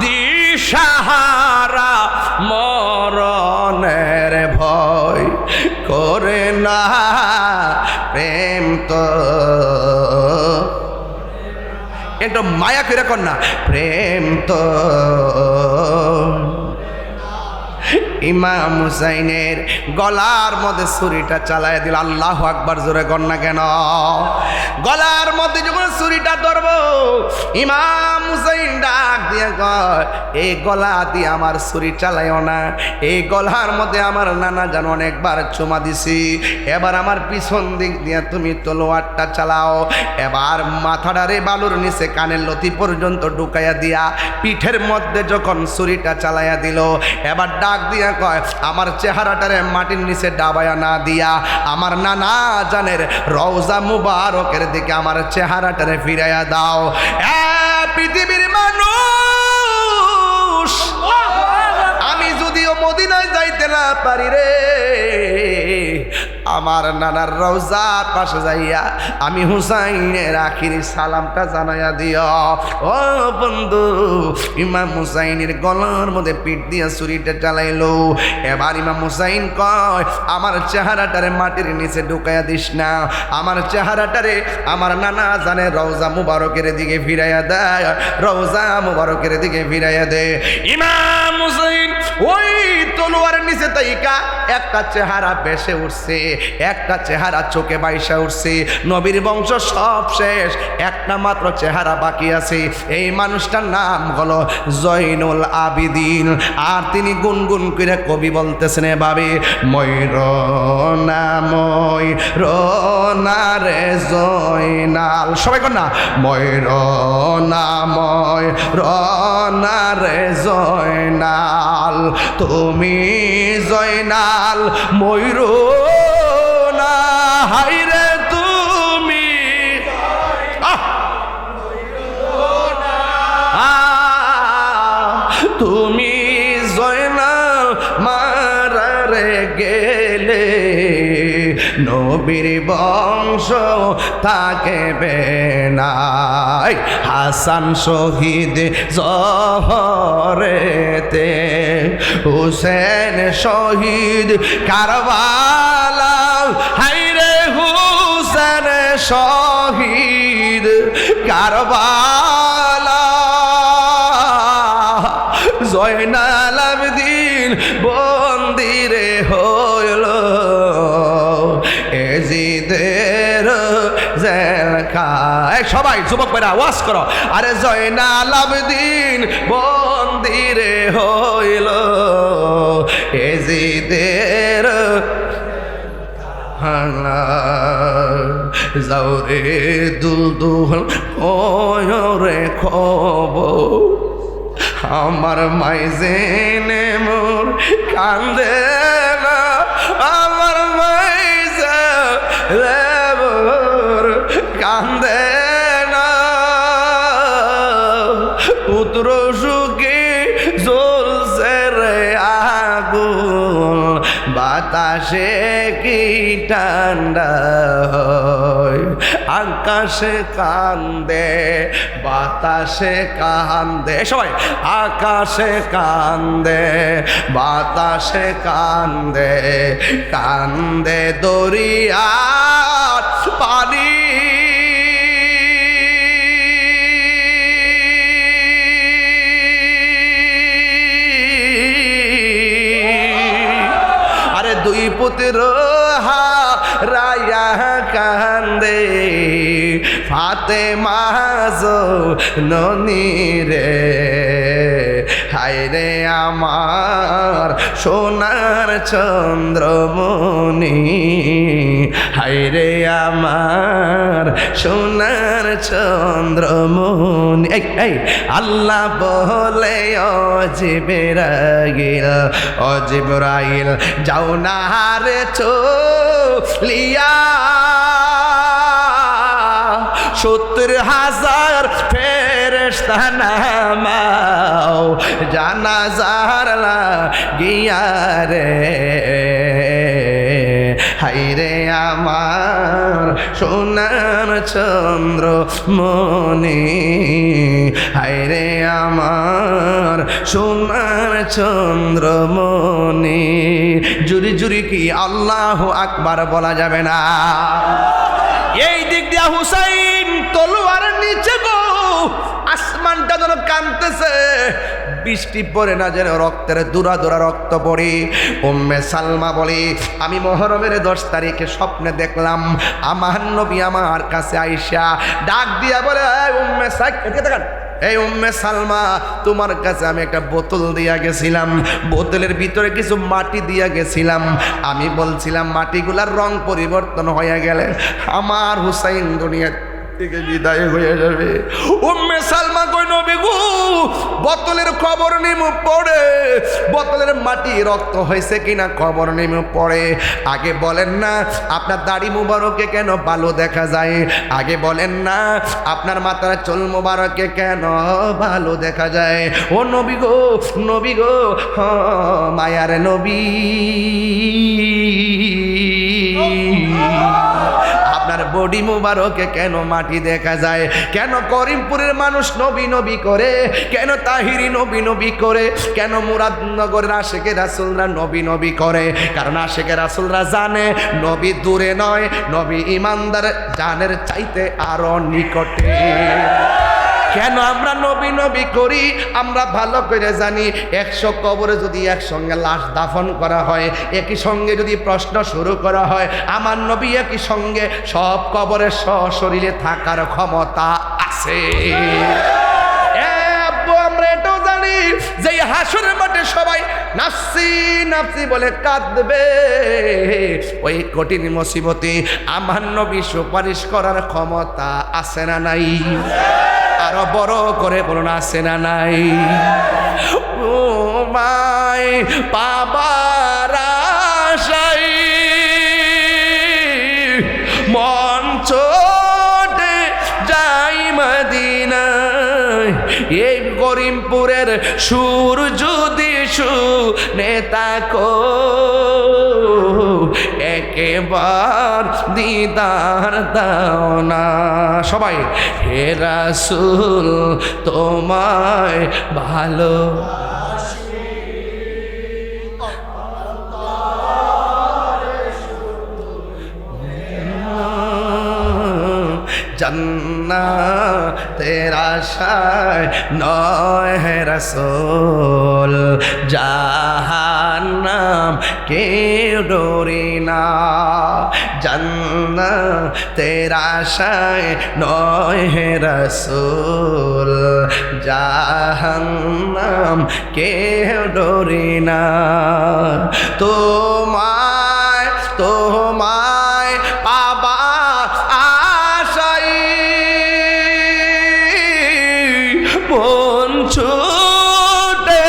দিশাহারা মরণের ভয় করে না, প্রেম তো একটু মায়া করে কর না, প্রেম তো। ইমাম হুসাইনের গলার মধ্যে ছুরিটা চালায় দিল। আল্লাহু আকবার, জোরে কর না কেন? গলার মধ্যে যখন ছুরিটা ধরব, ইমাম হুসাইন ডাক দিয়ে কয়, এই গলা দিয়ে আমার ছুরি চালাইও না, এই গলার মধ্যে আমার নানা জান অনেকবার চুমা দিছি, এবার আমার পিছন দিক দিয়ে তুমি তলোয়ারটা চালাও। এবার মাথাটারে বালুর নিচে কানের লতি পর্যন্ত ঢুকাইয়া দিয়া পিঠের মধ্যে যখন ছুরিটা চালাইয়া দিল, এবার ডাক দিয়া কয়, আমার চেহারাটারে মাটির নিচে ডাবায়া না দিয়া আমার নানা জানের রওজা মুবারকের দিকে আমার চেহারাটারে ফিরাইয়া দাও। পৃথিবীর মানুষ, আমি যদিও মদিনায় যাইতে না পারি রে, আমার নানার রওজার পাশে যাইয়া আমি হুসাইনের আখিরি সালামটা জানাইয়া দিও। ও বন্ধু, ইমাম হুসাইনের গলার মধ্যে পিঠ দিয়া ছুরিটা চালাইলো। এবার ইমাম হুসাইন কয়, আমার চেহারাটারে মাটির নিচে ঢুকাইয়া দিস না, আমার চেহারাটারে আমার নানা জানে রওজা মুবারকের দিকে ফিরাইয়া দেয়, রওজা মুবারকের দিকে ফিরাইয়া দে। ইমাম হুসাইন ওই তলোয়ারের নিচে তাইকা একটা চেহারা বেশে উঠছে, একটা চেহারা চোখে বাইসা উঠছে। নবীর বংশ সব শেষ, একটা মাত্র চেহারা বাকি আছে। এই মানুষটার নাম হলো জয়নুল আবিদিন। আর তিনি গুনগুন করে কবি বলতেছেন এভাবে, ময়ূরনা ময়ূরনা রে জয়নাল। সবাই কর না, ময়ূরনা ময়ূরনা রে জয়নাল, তুমি জয়নাল ময়ূরনা, হাইরে তুমি তুমি জয়নাল মারারে গেলে, নবী নবীর বংশ থাকবে না। হাসান শহীদ জহরেতে, হুসেন শহীদ কারবালা, হায়রে হুসেন শহীদ কারবালা। জয়নাল আবেদিন বন্দিরে হইল এজিদের জেলখানায়। সবাই যুবক ভাইরা আওয়াজ করো, আরে জয়নাল আবেদিন বন্দিরে হইল এজিদের যাওরে দুলদুল ওরে খবর, আমার মাইজেনে মোর কান্দে না, আমার মাইজে মোর কান্দে না। পুত্র সুখী জ্বলছে রে আগুন, বাতাসে কি ঠান্ডা হয়, আকাশে কান্দে বাতাসে কান্দে। সবাই আকাশে কান্দে বাতাসে কান্দে, কান্দে দরিয়ার পানি। দুই পুত্র হারায়া কান্দে, ফাতেমা জননী রে, হায়রে আমার সোনার চন্দ্রমণি, হায়রে আমার সোনার চন্দ্রমণি। এই আল্লাহ বলে ও জিবরাইল, ও জিবরাইল যাও না রে চলিয়া, 70,000 ফেরেশতা নামাও জানাজার লাগিয়া রে, হায়রে আমার সোনার চন্দ্রমণি, হায়রে আমার সোনার চন্দ্রমণি। জুরি জুরি কি আল্লাহু আকবার বলা যাবে না? এই দিক দিয়া হুসাইন তলোয়ার নিচে গো, আসমানটা যেন কাঁদতেছে, বৃষ্টি পড়ে না যেন রক্তের দুরা দুরা রক্ত পড়ে। উম্মে সালমা বলে, আমি মুহররমের 10 তারিখে স্বপ্নে দেখলাম আমার নবী আমার কাছে আইসা ডাক দিয়া বলে, উম্মে সালমা, এই উম্মে সালমা, তোমার কাছে আমি একটা বোতল দিয়া গেছিলাম, বোতলের ভিতরে কিছু মাটি দিয়া গেছিলাম, আমি বলছিলাম মাটিগুলার রং পরিবর্তন হয়ে গেলে আমার হুসাইন দুনিয়া থেকে বিদায় হয়ে যাবে। উম্মে সালমা কই, নবী গো, বোতলের খবর নিমু পড়ে, বোতলের মাটি রক্ত হয়েছে কিনা খবর নিমু পড়ে। আগে বলেন না আপনার দাড়ি মুবারকে কেন ভালো দেখা যায়, আগে বলেন না আপনার মাথার চুল মুবারকে কেন ভালো দেখা যায়। ও নবী গো, নবী গো, মায়ার নবী, আপনার বডি মুবারকে কেন মাটি দেখা যায়? কেন করিমপুরের মানুষ নবী নবী করে? কেন তাহিরি নবী নবী করে? কেন মুরাদনগরের আশেকে রাসূলরা নবী নবী করে? কারণ আশেকে রাসূলরা জানে নবী দূরে নয়, নবী ইমানদার জানের চাইতে আরো নিকটে। কেন আমরা নবী নবী করি? আমরা ভালো করে জানি 100 কবরে যদি একসঙ্গে লাশ দাফন করা হয়, একই সঙ্গে যদি প্রশ্ন শুরু করা হয়, আমার নবী একই সঙ্গে সব কবরে সশরীরে থাকার ক্ষমতা আছে। আমরা এটাও জানি যে হাসরের মাঠে সবাই নাফসি নাফসি বলে কাঁদবে, ওই কঠিন মুসিবতে আমার নবী সুপারিশ করার ক্ষমতা আছে না নাই? আরো বড় করে বলুন, আছে না নাই? ও মাই পাবার আশাই মন ছোটে যাই মদিনায়, এই করিমপুরের সুর যদি শুনে তাকো, এক একবার দিদার দাও না। সবাই হে রাসূল তোমায় ভালো জান্নাতের আশায় নয় হে রাসূল জাহান্নাম কেউ ডরি না। জান্নাতের আশায় নয় হে রাসূল জাহান্নাম কেউ ডরি না। তোমায় তোমায় পাবা মন ছুটে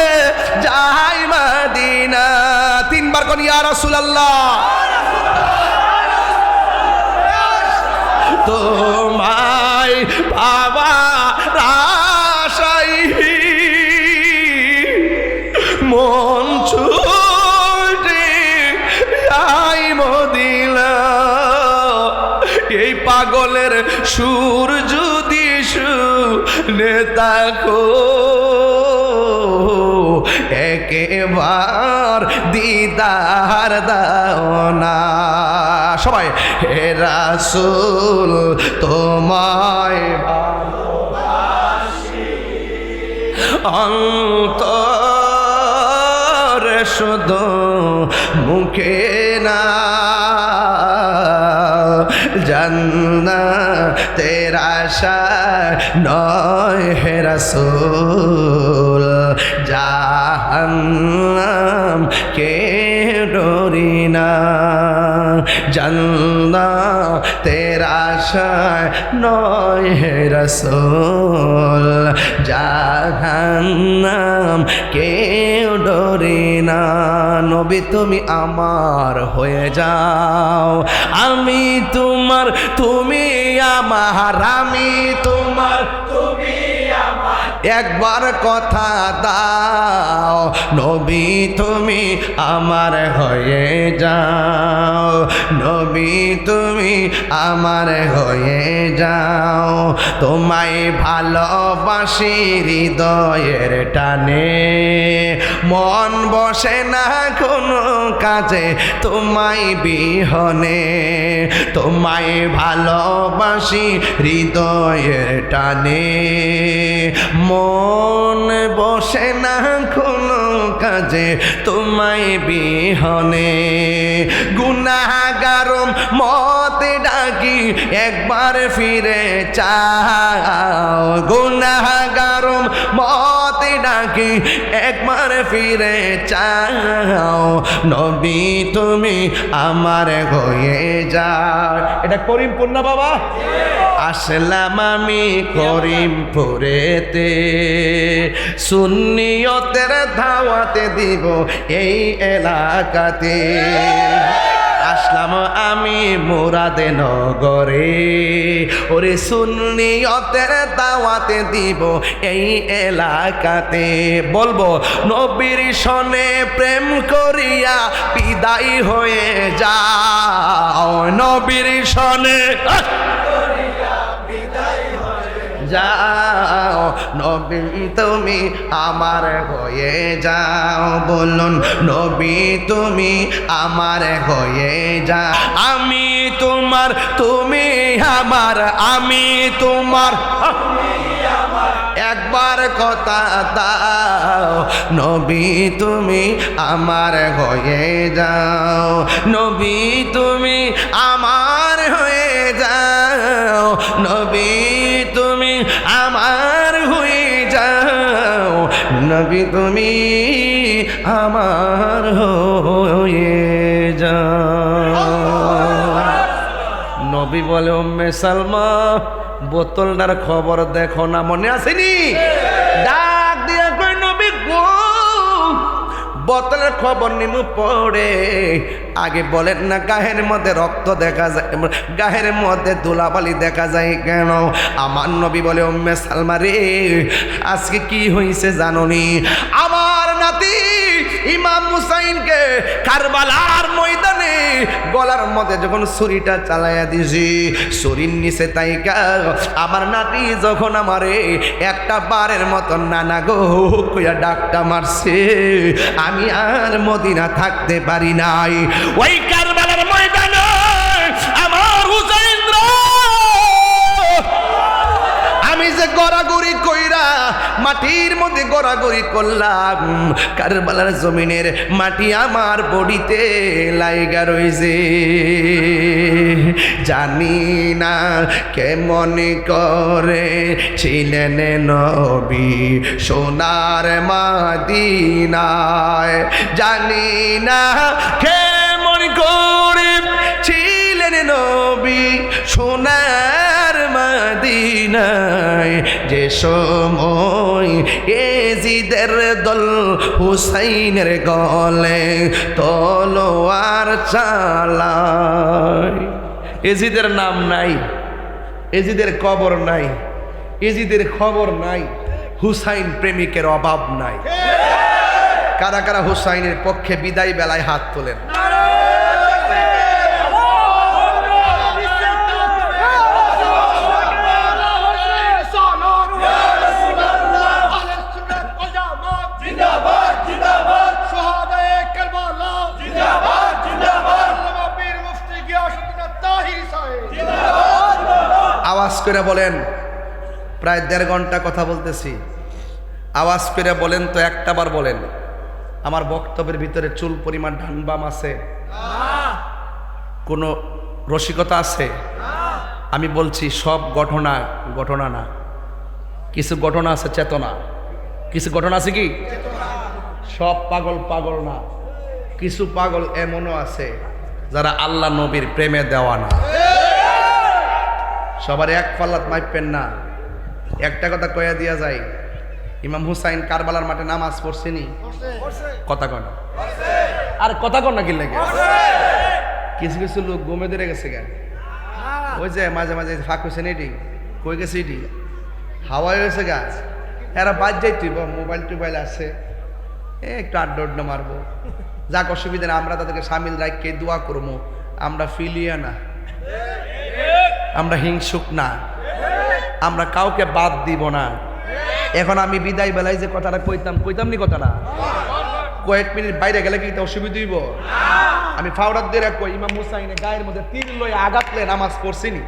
যাই মদিনা। তিনবার কোন ইয়া রাসূলুল্লাহ। তোমায় পাবার আশায় মন ছুটে যাই মদিনা। এই পাগলের সুর যদি শুনে থাকো একবার দিদার দাও না। সবাই হে রাসূল তোমায় ভালোবাসি অন্তরে শুধু মুখে না। জান্নাতের আশায় নয় হে রাসূল জাহান্নাম কে ডরি না। জান্নাতের আশায় নয় হে রাসূল জাহান্নাম কেউ ডরি না। নবী তুমি আমার হয়ে যাও আমি তোমার তুমি আমার আমি তোমার তুমি আমার। একবার কথা দাও নবী তুমি আমার হয়ে যাও নবী তুমি আমার হয়ে যাও। তোমায় ভালোবাসি হৃদয়ের টানে মন বসে না কোনো কাজে তোমায় বিহনে। তোমায় ভালোবাসি হৃদয়ের টানে মন বসে না কোনো কাজে তোমায় বিহনে। গুনাহগারম মতে ডাকি একবার ফিরে চাও। গুনাহগারম মতে ডাকি একবার ফিরে চাও নবী তুমি আমার হয়ে যাও। এটা করিমপুর না বাবা? আসলাম আমি করিমপুরেতে সুন্নিয়তের দাওয়াতে দিব এই এলাকাতে। আসলাম আমি মুরাদে নগরে ওরে সুন্নিয়তের দাওয়াতে দিব এই এলাকাতে। বলবো নবীর সনে প্রেম করিয়া বিদায় হয়ে যাও নবীর সনে যাও নবী তুমি আমার হয়ে যাও। বলুন নবী তুমি আমার হয়ে যাও। আমি তোমার তুমি আমার আমি তোমার একবার কথা দাও নবী তুমি আমার হয়ে যাও নবী তুমি আমার হয়ে যাও নবী তুমি আমার হয়ে যাও নবী তুমি আমার হয়ে যাও। নবী বলে উম্মে সালমা বোতলটার খবর দেখো না, মনে আসেনি? ডাক দিয়া কই নবী গো বোতলের খবর নিমু পড়ে আগে বলেন না গায়ের মধ্যে রক্ত দেখা যায়, গায়ের মধ্যে ধুলাবালি দেখা যায় কেন? আমার নবী বলে উম্মে সালমা রে আজকে কি হয়েছে জানোনি? আমার নাতি ইমাম হুসাইনকে কারবালার ময়দানে গলার মধ্যে যখন ছুরিটা চালাইয়া দিছি, ছুরির নিচে তাইকা আমার নাতি যখন আমারে একটা বারের মতন নানা গো কইয়া ডাকটা মারছে, আমি আর মদিনা থাকতে পারি নাই। ওই কারবালার ময়দানে আমার হুসাইন আমি যে গড়াগড়ি কইরা মাটির মধ্যে গড়াগড়ি করলাম, কারবালার জমিনের মাটি আমার বডিতে লাইগা রইছে। জানি না কেমন করে ছিলেন নবী সোনার মদিনায়, জানি না কেমন করে ছিলেন নবী সোনার মদিনায়, যে সময় এজিদের দল হুসাইনের গলে তলোয়ার চালায়। এজিদের নাম নাই, এজিদের কবর নাই, এজিদের খবর নাই, হুসাইন প্রেমিকের অভাব নাই। কারা কারা হুসাইনের পক্ষে বিদায় বেলায় হাত তোলেন? আওয়াজ করে বলেন, প্রায় 1.5 ঘন্টা কথা বলতেছি, আওয়াজ করে বলেন তো, একটা বার বলেন আমার বক্তব্যের ভিতরে চুল পরিমাণ ডান বাম আছে? কোনো রসিকতা আছে? আমি বলছি সব ঘটনা ঘটনা না, কিছু ঘটনা আছে চেতনা, কিছু ঘটনা আছে কি সব পাগল পাগল না, কিছু পাগল এমনও আছে যারা আল্লাহ নবীর প্রেমে দেওয়া না। সবার এক পাল্লাত মাইপেন না। একটা কথা কয়া দিয়া যায়, ইমাম হুসাইন কারবালার মাঠে নামাজ পড়ছেনি? কথা কন আর কথা কন না কি লাগে? কিছু কিছু লোক ঘুমে ধরে গেছে গা, ওই যে মাঝে মাঝে ফাঁক হয়েছে এটি কই গেছে, এটি হাওয়া হয়েছে গাছ, এরা বাদ যাই তুই মোবাইল টোবাইল আছে, একটু আড্ডা মারবো, যাক অসুবিধা না, আমরা তাদেরকে সামিল রাখকে দোয়া করবো। আমরা ফিলিয়া না, আমরা হিংসুক না, আমরা কাউকে বাদ দিব না। এখন আমি বিদায় বেলায় যে কথাটা কইতাম নি কথাটা, কয়েক মিনিট বাইরে গেলে কি অসুবিধা হইব? আমি ফাওরাত দিয়ে কই, ইমাম হুসাইনের গায়ের মধ্যে তীর লয়ে আঘাতলে নামাজ পড়ছিনি।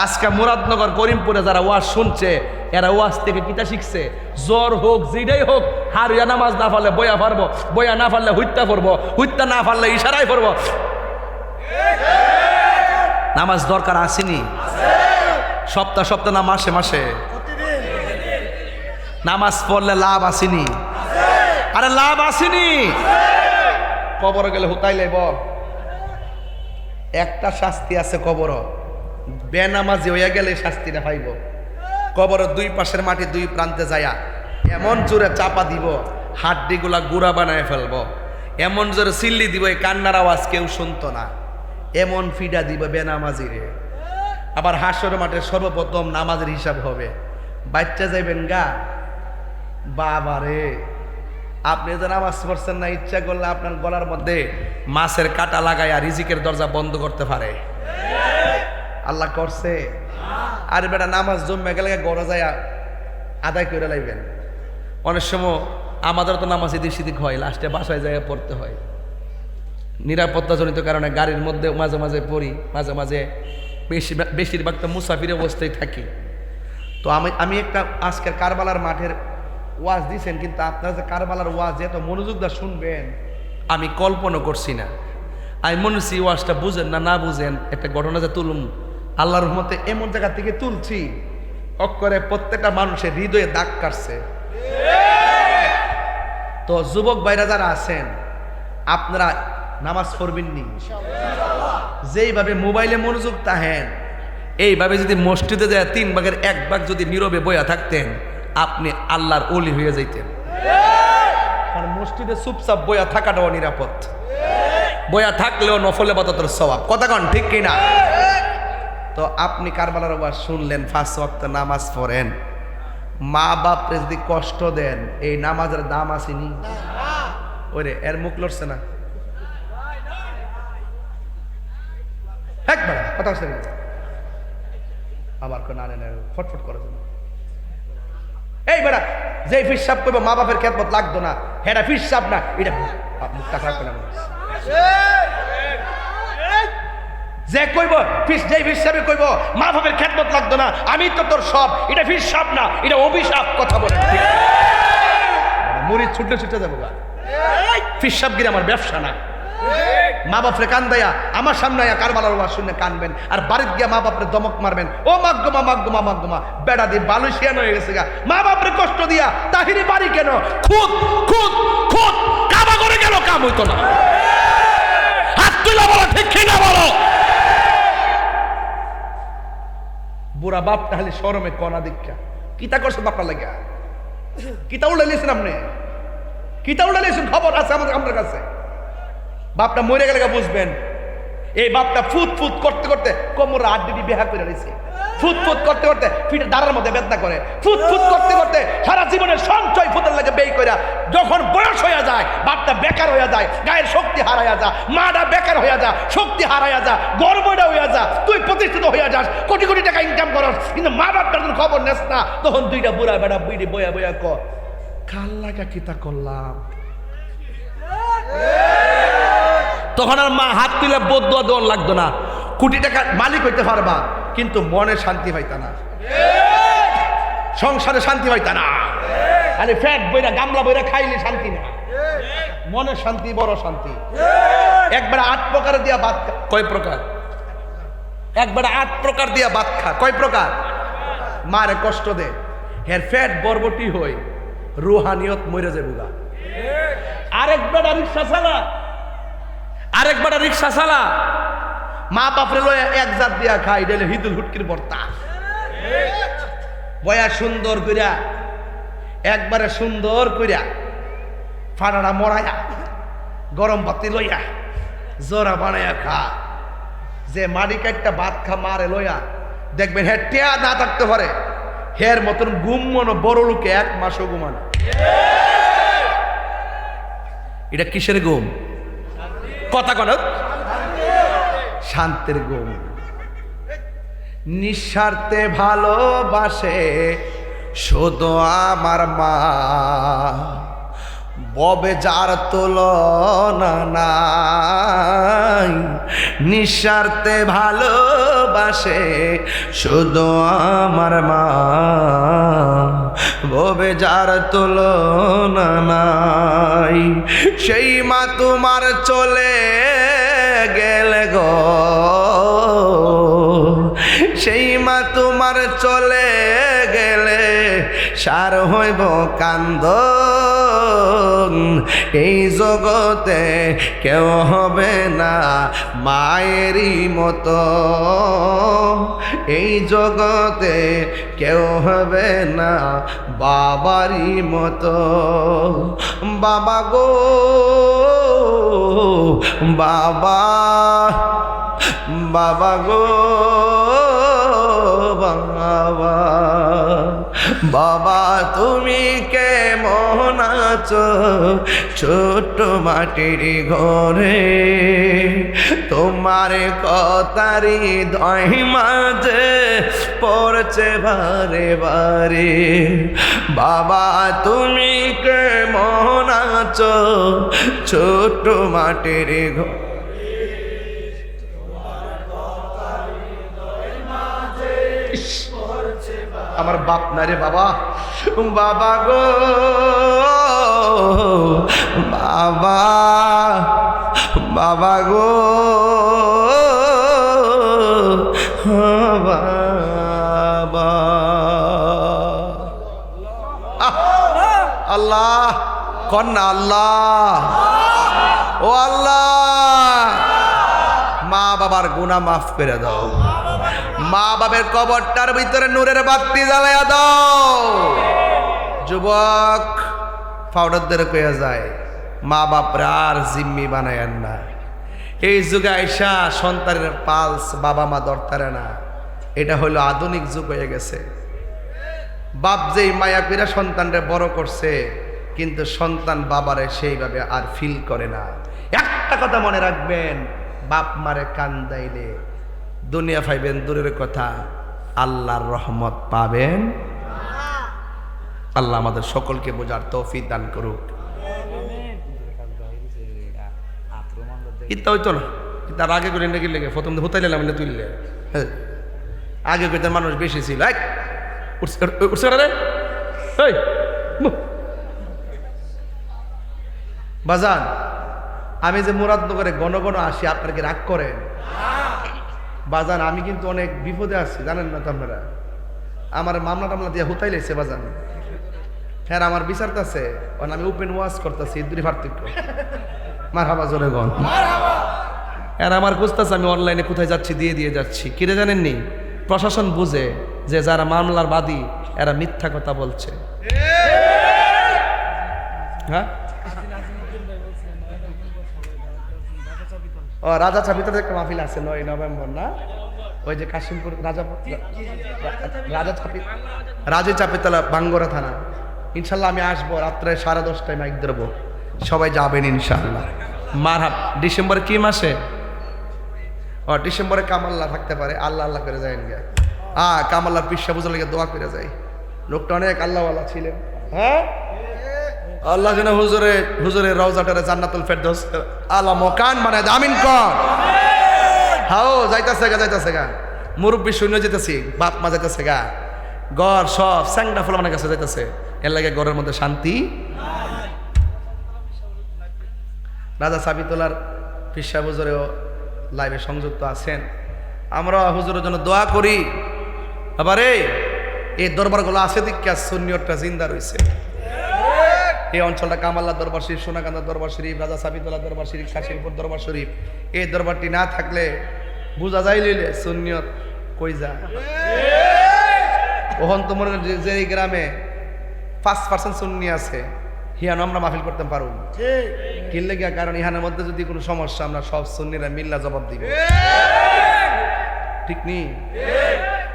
আজকে মুরাদনগর করিমপুরে যারা ওয়াজ শুনছে, এরা ওয়াজ থেকে কিতা শিখছে? জ্বর হোক যেটাই হোক, হারিয়া নামাজ না পারলে বয়া পারবো, বয়া না পারলে হুইত্যা পড়বো, হুইত্যা না পারলে ইশারায় পড়বো। নামাজ দরকার আসেনি? সপ্তাহ সপ্তাহ না মাসে মাসে নামাজ পড়লে লাভ আসেনি? আরে লাভ আসেনি? কবর গেলে হুতাই লাইব। একটা শাস্তি আছে কবর, বেনামাজি হইয়া গেলে শাস্তিটা পাইব। কবর দুই পাশের মাটি দুই প্রান্তে যায়া এমন জোরে চাপা দিব, হাড্ডিগুলা গুড়া বানায় ফেলবো, এমন জোরে সিল্লি দিব এই কান্নার আওয়াজ কেউ শুনতো না, এমন ফিডা দিব বেনামাজিরে। আবার হাসর মাঠে সর্বপ্রথম নামাজের হিসাব হবে, বাচ্চা যাইবেন গা বাবারে, আপনি তো নামাজ পড়ছেন না, ইচ্ছা করলে আপনার গলার মধ্যে মাছের কাঁটা লাগাইয়া রিজিকের দরজা বন্ধ করতে পারে। আল্লাহ করছে? আর বেটা নামাজ জমে গেলে গড়া যায় আদায় করে লাইবেন। অনেক সময় আমাদের তো নামাজ এদিক সেদিক হয়, লাস্টে বাসায় যায় পড়তে হয়। নিরাপত্তাজনিত কারণে গাড়ির মধ্যে মাঝে মাঝে পড়ি, মাঝে মাঝে বেশিরভাগ তো মুসাফির অবস্থায় থাকি। তো আমি একটা আজকের কারবালার মাঠের ওয়াজ দিয়েছেন, কিন্তু আপনারা যে কারবালার ওয়াজ এত মনোযোগ দিয়ে শুনবেন আমি কল্পনা করছি না। আমি মনে হচ্ছি ওয়াজটা বুঝেন না বুঝেন, একটা ঘটনা যে তুলুন আল্লাহর রহমতে এমন জায়গা থেকে তুলছি অক্ষরে প্রত্যেকটা মানুষের হৃদয়ে দাগ কাটছে। তো যুবক ভাইরা যারা আছেন, আপনারা নামাজ পড়বেননি, যেইভাবে মোবাইলে মনোযোগ তাহেন, এইভাবে যদি মসজিদে যায় 3 ভাগের 1 ভাগ যদি নীরবে বইয়া থাকতেন, আপনি আল্লাহর ওলি হয়ে যাইতেন। কারণ মসজিদে চুপচাপ বইয়া থাকাটাও নিরাপদ, বইয়া থাকলেও নফল ইবাদতের সওয়াব। কথা কন ঠিক কিনা? তো আপনি কারবালার ওয়াজ শুনলেন, 5 ওয়াক্ত নামাজ পড়েন, মা বাপরে যদি কষ্ট দেন, এই নামাজের দাম আসেনি? ওরে এর মুখ লড়ছে না একবার কথা হচ্ছে আবার না না ফটফট করে এই বেড়া যে ফিরসাব করবো মা বাপের খেদমত লাগতো না হেটা ফিরসাব না এটা মুখটা খারাপ করে যে কইব যে ফিরসাবে কইব মা বাপের খেদমত লাগতো না আমি তো তোর সব এটা ফিরসাব না এটা অভিশাপ কথা বলে মুড়ি ছুটে ছুটে যাবো ফিরসাবগিরি আমার ব্যবসা না মা বাপরে কান্দাইয়া আমার সামনে কারবালার ওয়াজ শুনে কানবেন আর বাড়িতে গিয়া মা বাপরে দমক মারবেন ও মাগমা মাগমা মাগমা বেড়া দিয়ে বালুশিয়ান হয়ে গেছে গা মা বাপরে কষ্ট দিয়া তাহিরি বাড়ি কেন খুদ খুদ খুদ কাবা করে গেল কাম হইতো না হাত তুলা বলো ঠিক কিনা বলো বুড়া বাপ তাহলে শরমে কনা দীক্ষা কিতা করছে বাপটা লাগিয়া কিতা উল্টা লিয়েছেন আপনি কিতা উল্টা লিয়েছেন খবর আছে আমাদের আমার কাছে বাপটা মরে গেলে বুঝবেন এই বাপটা ফুট ফুট করতে করতে কোমরে আড্ডি বেহা করে রয়েছে ফুট ফুট করতে করতে পিঠের দাঁড়ার মধ্যে বেদনা করে ফুট ফুট করতে করতে সারা জীবনের সঞ্চয় ফুটের লাগে বেই করে যখন বয়স হয়ে যায় বাপটা বেকার হয়ে যায় গায়ের শক্তি হারাইয়া যা মাটা বেকার হয়ে যা শক্তি হারাইয়া যা গর্বটা হইয়া যা তুই প্রতিষ্ঠিত হইয়া যাস কোটি কোটি টাকা ইনকাম করস কিন্তু মা বাপটার যখন খবর নেস না তখন দুইটা বুড়া বেড়া বুড়ি বয়া বয়া ক কাল লাগা কিতা করলাম তখন আর মা হাত তুলে বদুয়া দেওয়ার লাগতো না কোটি টাকার মালিক হইতে পারবা কিন্তু মনে শান্তি পাইতা না সংসারে শান্তি পাইতা না আরে ফ্যাট বইরা গামলা বইরা খাইলে শান্তি না মনের শান্তি বড় শান্তি একবার 8 প্রকার দিয়া ভাত খা কয় প্রকার একবার 8 প্রকার দিয়া ভাত খা কয় প্রকার মারে কষ্ট দে হের ফ্যাট বরবটি হই রুহানিয়ত মরে যাবুগা আরেকবার রিক্সা চালা আরেকবার রিক্সা চালা মা বাপরে লয়ে এক জাত দিয়া খাই ডেলে হিদুল হুটকির বর্তা বয়া সুন্দর কইরা একবারে সুন্দর কইরা ফাড়াটা মরাইয়া গরম বাতি লইয়া জোরা বানাইয়া খা যে মাটি কাটটা ভাত খা মারে লইয়া দেখবেন হ্যাঁ টেয়া না থাকতে পারে হের মতন ঘুমনো বড় লোকে 1 মাসও ঘুমানো এটা কিসের ঘুম কথা কন শান্তির ঘুম নিঃস্বার্থে ভালোবাসে শুধু আমার মা ববে যার তুলনা নাই নিঃস্বার্থে ভালোবাসে শুধু আমার মা ববে যার তুলনা নাই সেই মা তোমার চলে গেলে গো সেই মা তোমার চলে গেলে সার হইব কান্দ এই জগতে কেউ হবে না মায়েরই মতো এই জগতে কেউ হবে না বাবারই মতো বাবা গো বাবা বাবা গো বাবা বাবা তুমি কেমন আছো ছোট মাটির ঘরে তোমার কথারি দয় মাঝে পড়ছে বারে বারে বাবা তুমি কেমন আছো ছোট মাটির ঘরে আমার বাপ না রে বাবা বাবা গো বাবা বাবা গো বাবা আল্লাহ কন্যা আল্লাহ ও আল্লাহ মা বাবার গুনাহ মাফ করে দাও মা বাবার কবরটার ভিতরে নূরের বাতি জ্বালায়া দাও যুবক পাউডারদের কইয়া যায় মা বাপরা আর জিম্মি বানায়েন না এই যুগে আইসা সন্তানের পালস বাবা মা ধরতারে না এটা হলো আধুনিক যুগ হয়ে গেছে বাপ যেই মায়া কইরা সন্তানরে বড় করছে কিন্তু সন্তান বাবারে সেইভাবে আর ফিল করে না। একটা কথা মনে রাখবেন, বাপ মারে কান্দাইলে দুনিয়া পাইবেন দূরের কথা, আল্লাহর রহমত পাবেন। আল্লাহ আমাদের সকলকে বোঝার তৌফিক দান করুক। ইত্যা হইতো না, তার আগে করে নাকি লেগে প্রথম হতাই নিলাম তুললে, হ্যাঁ আগে করে মানুষ বেশি ছিল। বাজান, আমি যে মুরাদনগরে ঘন ঘন আসি, আপনার কি রাগ করেন? বাজান, আমি কিন্তু অনেক বিপদে আছি, জানেন না তো আপনারা। আমার মামলা টামলা দিয়ে হুতাই লেছে বাজান। হ্যাঁ, আমার বিচারতেছে, আমি ওপেন ওয়াজ করতেছি, দুই পার্থক্য। মারহাবা জোরে গন। আর আমার খুঁজতেছে আমি অনলাইনে কোথায় যাচ্ছি, দিয়ে যাচ্ছি। কিরে জানেননি, প্রশাসন বুঝে যে যারা মামলার বাদী এরা মিথ্যা কথা বলছে। হ্যাঁ, ও রাজা চাপিতে একটা মাহফিল আছে 9 নভেম্বর না, ওই যে কাশিমপুর রাজা চাপিতলা বাঙ্গরা থানা। ইনশাল্লাহ আমি আসবো, রাত্রে 10:30 মাইক ধরবো, সবাই যাবেন ইনশাল্লাহ। মারহাব। ডিসেম্বরে কি মাসে? ও ডিসেম্বরে কামাল্লা থাকতে পারে, আল্লাহ আল্লাহ করে যায় গে। কামাল্লার পিসা বুঝার লেগে দোয়া করে যায়। লোকটা অনেক আল্লাহওয়ালা ছিলেন। হ্যাঁ, আল্লাহ যেন হুজুরের রওজাটারে জান্নাতুল ফেরদৌস আলা মকান মানে আমিন কর। হাও যাইতাছে গা, মুরব্বী শূন্য যেতেছি, বাপ মা যাইতাছে গা, ঘর সব স্যাংডা ফুলমানের কাছে যাইতেছে, এর লাগে ঘরের মধ্যে শান্তি। রাজা সাবিতলার পিসা হুজুরেও লাইভে সংযুক্ত আছেন। আমরা হুজুরের জন্য দোয়া করি। আবার এই দরবারগুলো আছে দিকে সুন্নিয়তটা জিন্দা রয়েছে। এই অঞ্চলটা কামাল্লা দরবার শরীফ, সোনাকান্দা দরবার শরীফ, রাজা সাবিতলা দরবার শরীফ, কাশিমপুর দরবার শরীফ, এই দরবারটি না থাকলে বুঝা যাই লইলে সুন্নিয়ত কই যা। ওহন তোমার যে গ্রামে 5% সুন্নি আছে, হিয়ানো আমরা মাহফিল করতে পারব কিনলে গিয়া, কারণ ইহানের মধ্যে যদি কোনো সমস্যা আমরা সব সুন্নিরা মিল্লা জবাব দিব, ঠিক নি?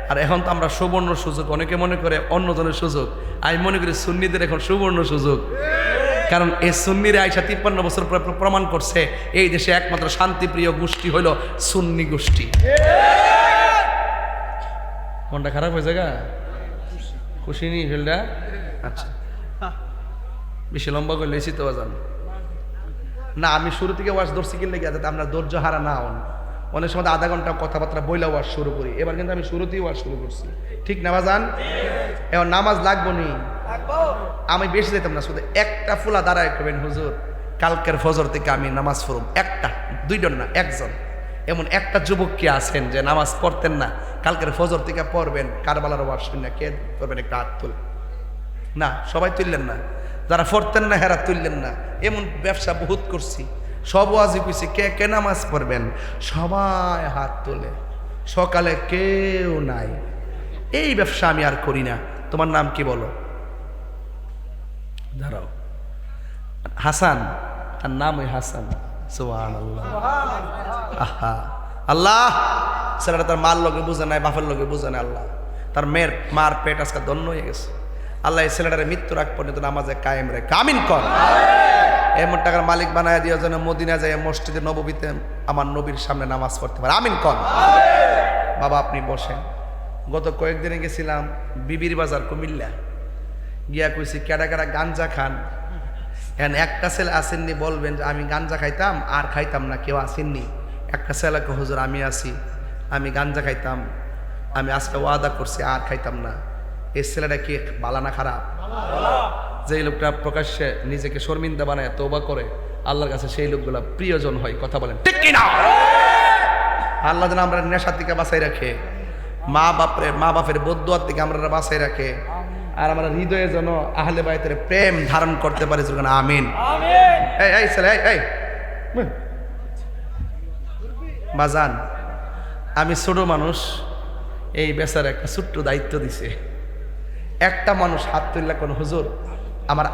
আর এখন তো আমরা সুবর্ণ সুযোগ, অনেকে মনে করে অন্যজনের সুযোগ, আমি মনে করি সুন্নিদের এখন সুবর্ণ সুযোগ। কারণ এই সুন্নিরা আইসা 53 বছর প্রমাণ করছে এই দেশে একমাত্র শান্তিপ্রিয় গোষ্ঠী হইল সুন্নি গোষ্ঠী। মনটা খারাপ হয়ে যায়, খুশি নি ফেলটা? আচ্ছা, বেশি লম্বা করে লেছি তো বাজান না। আমি শুরু থেকে ওয়াজ ধরছি কিনলে গিয়ে যাতে আমরা ধৈর্য হারা না হন। অনেক সময় আধা ঘন্টা কথাবার্তা বইলা ওয়াজ শুরু করি, এবার কিন্তু আমি শুরুতেই ওয়াজ শুরু করছি, ঠিক না বাজান? এবার নামাজ লাগবো নি? আমি বেশি যেতাম না, শুধু একটা ফুলা দাঁড়ায় করবেন, হুজুর কালকের ফজর থেকে আমি নামাজ পড়ব। একটা, দুইজন না, একজন। এমন একটা যুবক কি আছেন যে নামাজ পড়তেন না, কালকের ফজর থেকে পড়বেন, কারবালার ওয়াজ শুনে কে করবেন? একটা হাত তুল না, সবাই তুললেন না। যারা পড়তেন না হেরা তুললেন না। এমন ব্যবসা বহুত করছি, সব ওয়াজি কইছি, কে কে নামাজ পড়বেন? সবাই হাত তোলে, সকালে কেউ নাই। এই ব্যবসা আমি আর করি না। তোমার নাম কি বলো? দাঁড়াও, হাসান। তার নাম ওই হাসান। সুবহানাল্লাহ। আহা, আল্লাহ ছেলেটা তার মার লগে বুঝে নাই, বাপের লগে বুঝে নাই। আল্লাহ তার মার পেট আজকে দন্য হয়ে গেছে। আল্লাহ এই ছেলেটারে মৃত্যুর আগ পর্যন্ত নামাজে কায়েম রেখে আমিন কর। এমন টাকার মালিক বানায় দিও যেন মদিনা যায় মসজিদে নববীতে আমার নবীর সামনে নামাজ পড়তে পারে। আমিন কর। বাবা আপনি বসেন। গত কয়েকদিনে গেছিলাম বিবির বাজার কুমিল্লা, গিয়া কইছি কেডা কেডা গাঞ্জা খান। এখন একটা ছেলে আসেননি, বলবেন যে আমি গাঞ্জা খাইতাম আর খাইতাম না, কেউ আসেননি? একটা ছেলেকে, হুজুর আমি আছি, আমি গাঞ্জা খাইতাম, আমি আজকে ওয়াদা করছি আর খাইতাম না। এই ছেলেটা কি ভালো না খারাপ? যে লোকটা প্রকাশ্যে নিজেকে শর্মিন্দা বানায় তওবা করে আল্লাহর কাছে, সেই লোকগুলা প্রিয়জন হয়। কথা বলেন ঠিক কিনা? আল্লাহ যেন আমরা নেশা থেকে বাঁচাই রাখে, মা বাপের বদদুয়ার থেকে আমরা বাঁচাই রাখে, আর আমরা হৃদয়ে যেন আহলে বাইতের প্রেম ধারণ করতে পারি। আমিন। এই ছেলে, এই বাজান, আমি ছোট মানুষ, এই বেচার একটা ছোট্ট দায়িত্ব দিছে। একটা মানুষ হাত তুললে কোন হুজুর আমার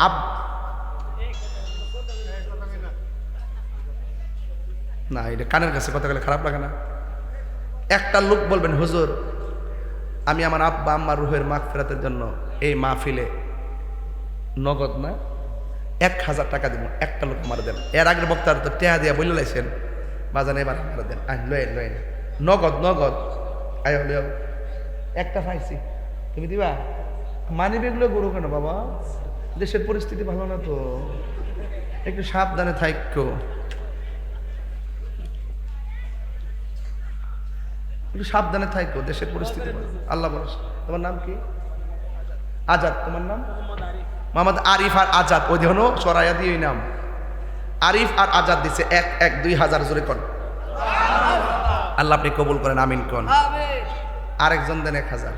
না, এটা কানের কাছে কথা বলে খারাপ লাগে না? একটা লোক বলবেন, হুজুর আমি আমার আব্বা আম্মার রুহের মাগফিরাতের জন্য এই মাহফিলে নগদ না 1000 টাকা দিব, একটা লোক আমার দেন। এর আগের বক্তার তো টেহা দিয়া বলে লাইছেন, বাজান এবার আমার দেন, লয়েন নগদ নগদ আয় হলে একটা পাইছি, তুমি দিবা? মানি বেগুলো গরু কেন বাবা, দেশের পরিস্থিতি ভালো না তো, একটু সাবধানে থাকো, একটু সাবধানে থাকো, দেশের পরিস্থিতি ভালো। আল্লাহ ভরসা। তোমার নাম কি? আজাদ। তোমার নাম? মোহাম্মদ আরিফ আর আজাদ। ওই দেখো সরাইয়া দিয়ে নাম আরিফ আর আজাদ দিছে 1-1-2000 জোরে কর। আল্লাহ আপনি কবুল করেন, আমিন কোন। আরেকজন দেন 1000,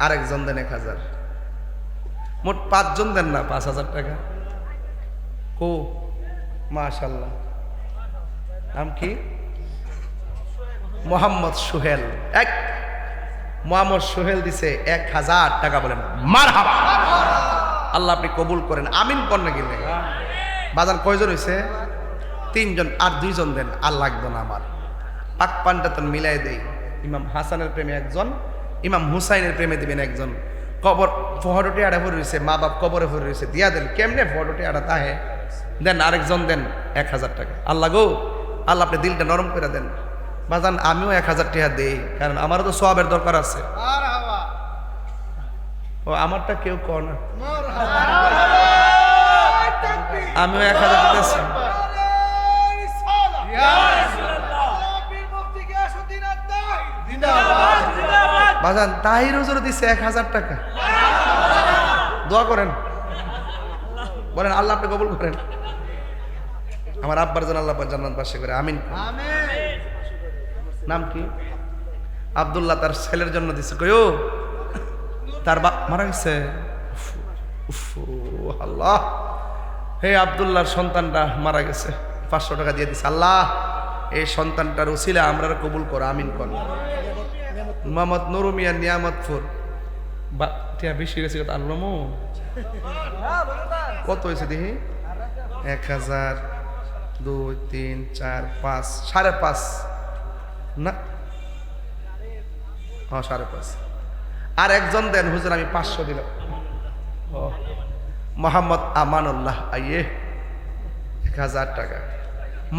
আরেকজন দেন 1000, মোট 5 জন দেন না 5000 টাকা। কো মাশাআল্লাহ। নাম কি? মোহাম্মদ সোহেল। মোহাম্মদ সোহেল দিছে 1000 টাকা। বলেন মারহাবা। আল্লাহ আপনি কবুল করেন, আমিন কর না গেলে। বাজার কয়জন হয়েছে? 3 জন। আর 2 জন দেন, আর লাগবে না আমার। পাক পান্ডাতন মিলাই দেই। ইমাম হাসানের প্রেমে একজন, ইমাম হুসাইনের প্রেমে দিবেন একজন। কবর ফটোটি আড়া ভরে রয়েছে, মা বাপ কবরে ভরে রয়েছে, দিয়া দেন। কেমনে ফটোটি আড়া তাহে দেন। আরেকজন দেন 1000 টাকা। আল্লাহ গো, আল্লাহ আপনি দিলটা নরম করে দেন। বাজান আমিও 1000 টাকা দেই, কারণ আমারও তো সওয়াবের দরকার আছে। ও আমারটা কেউ কর না, আমিও 1000 দিতেছি। বাজান তাহির হুজুর দিচ্ছে 1000 টাকা। দোয়া করেন, বলেন আল্লাহ আপনি কবুল করেন। আমার আব্বার জন্য আল্লাহ জান্নাত বাসী করে, আমিন। নাম কি? আব্দুল্লাহ। তার ছেলের জন্য দিচ্ছে। কইও তার বাপ মারা গেছে। আল্লাহ, হে আব্দুল্লাহর সন্তানটা মারা গেছে, 500 টাকা দিয়ে দিচ্ছে। আল্লাহ এই সন্তানটার উসিলা আমরা কবুল করো, আমিন কর। মোহাম্মদ নুরু মিয়া, নিয়ামতপুর। বেশি গেছে আল্লামো। কত হয়েছে দেখি? 1000, 2, 3, 4, 5, 5.5 না, 5.5। আর একজন দেন হুজুর, আমি 500 দিলাম। মোহাম্মদ আমানুল্লাহ, আইয়ে 1000 টাকা।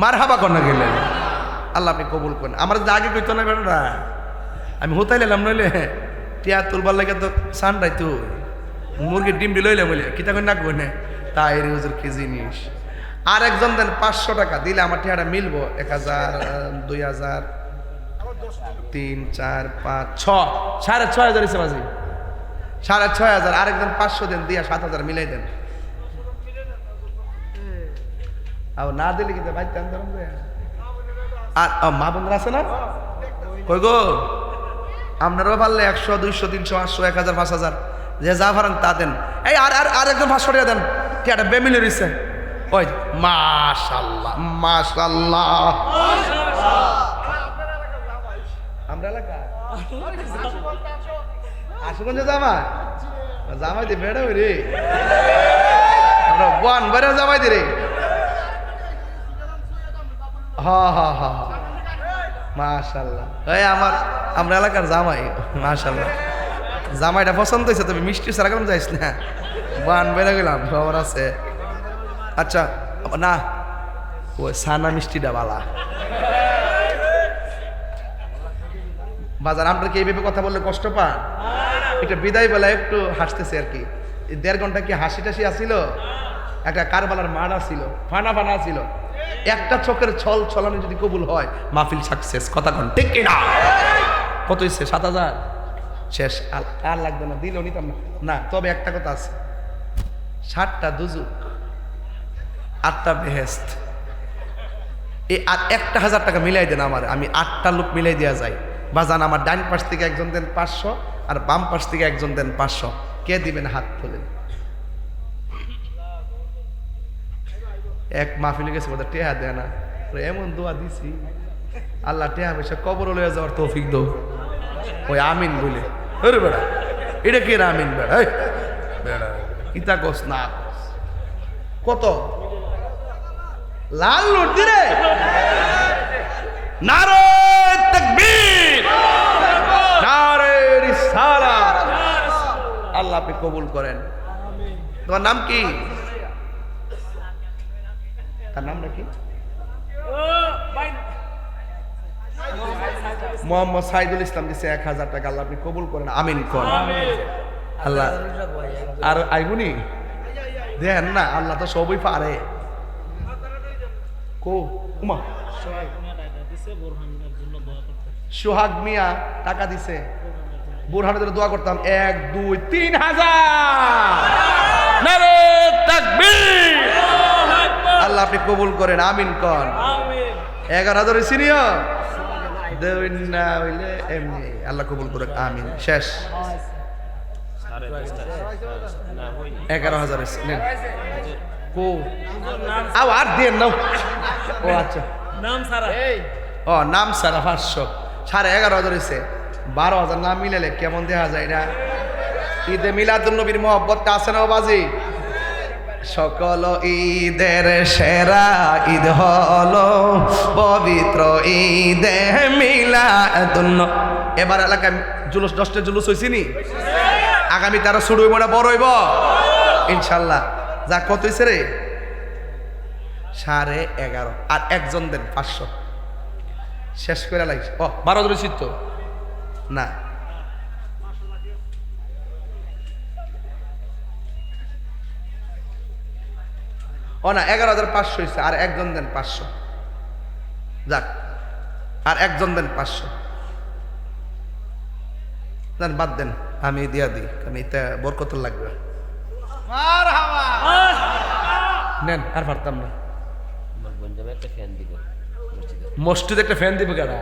মারহাবা কন্যা গেলেন। আল্লাহ আপনি কবুল করেন। আমার আগে কইতো না বেটা, আমি হোতাই লেলাম, নইলে টিয়া তুলবার লাগে তো সানরাই তুই মুরগির ডিমটি লইলাম, বলে কিতা কই না কই না তাই রে হুজুর কি জিনিস। আর একজন দেন 500 টাকা, দিলে আমার টিয়াটা মিলবো। 1000, 2000, 3, 4, 5, 6, 6500 হিসেবে আছে। 6500। আরেকজন 500 দেন, দিয়া 7000 মিলাই দেন। আর না দিলে কিন্তু বাইতে আনতাম। আর মা বন্ধুরা আছে না, কই গো আপনারাও পারলে 100, 200, 300, 800, 1000, 5000 যে যা পারেন তা দেন। এই আর একজন 500 টাকা দেন, কি একটা বেমিলে রয়েছে। ওই মাশাআল্লাহ মাশাআল্লাহ। আমরা এলাকা আশুগঞ্জে জামাই দি বেড়া রে, আমরা ওয়ান বেড়া জামাই দি রে। হা মাশাআল্লাহ। এই আমরা এলাকার জামাই, মাশাআল্লাহ। জামাইটা পছন্দ হয়েছে, তবে মিষ্টি ছাড়া কেমন যাইস না, বান বেড়ে গেলাম, খবর আছে। আচ্ছা না, ওই সানা মিষ্টিটা বালা। বাজার আমরা কি এইভাবে কথা বললে কষ্ট পান? এটা বিদায় বেলা একটু হাসতেছে আর কি। 1.5 ঘন্টা কি হাসি টাসি আসিল, একটা কারবালার মাঠ আসিল, ফানা আসিল। একটা চোখের ছলানো যদি কবুল হয়, মাহফিল সাকসেস। কথা কন ঠিক কিনা? কত হয়েছে? 7000 শেষ। আর লাগবে না, দিলেও নিতাম না। তবে একটা কথা আছে, 7টা দুজুক, 8টা বেহেস্ত। এই আর 1000 টাকা মিলাই দেন আমার, আমি 8টা লোক মিলাই দেওয়া যায়। বাজান আমার ডান পাশ থেকে একজন দেন 500, আর বাম পাশ থেকে একজন দেন 500। কে দিবেন হাত তোলেন। এক মাহফিলে গেছে, ওদের টেহা দেয় না, এমন দোয়া দিছি, আল্লাহ টেহা পয়সা কবর লয়ে যাওয়ার তৌফিক দাও। ওই আমিন বলে, আরে বেড়া এটা কে আমিন বেড়া, কিতা কস না কত লাল নোট দিরে। নারে তাকবীর, নারে রিসালাত। আল্লাহ আপনি কবুল করেন। তোমার নাম কি? তার নামটা কি? মোহাম্মদ সাইদুল ইসলাম দিছে 1000 টাকা। আল্লাহ আপনি কবুল করেন, আমিন কর। আল্লাহ আর আইবুনি দেখেন না, আল্লাহ তো সবই পারে। কো উমা সোহাগ মিয়া টাকা দিছে, বুরহানের জন্য দোয়া করতাম। 1 2 3000 নারে তাকবীর। আল্লাহ আপনি কবুল করেন, আমিন কর। 11,000 সিনিয়র দেউন না হইলে এমনি। আল্লাহ কবুল করে, আমিন। শেষ 11,000 নেন। কো আর দেন নাও। ও আচ্ছা, নাম সারা ও নাম সারা 500 11,500 হয়েছে। 12,000 নাম মিলালে কেমন দেখা যায় না? ঈদে মিলাদুন নবীর মহব্বতটা আছে না বাজি? সকল ঈদের সেরা ঈদ হলো পবিত্র ঈদে মিলাদুন। এবার এলাকায় জুলুস 10টা জুলুস হয়েছি নি? আগামীতে আরো শুরু হইব না বড় হইব ইনশাল্লাহ। যা কত হয়েছে রে? 11,500। আর একজন দেন 500। শেষ করে লাগছে। ও 12 রয়েছি তো না, ও না 11,500 হয়েছে। আর একজন দেন 500। যাক, আর একজন দেন 500। দেন, বাদ দেন, আমি দিয়া দিই, কারণ এটা বরকত লাগবে। নেন, আর পারতাম না। মসজিদে একটা ফ্যান দিব কেনা।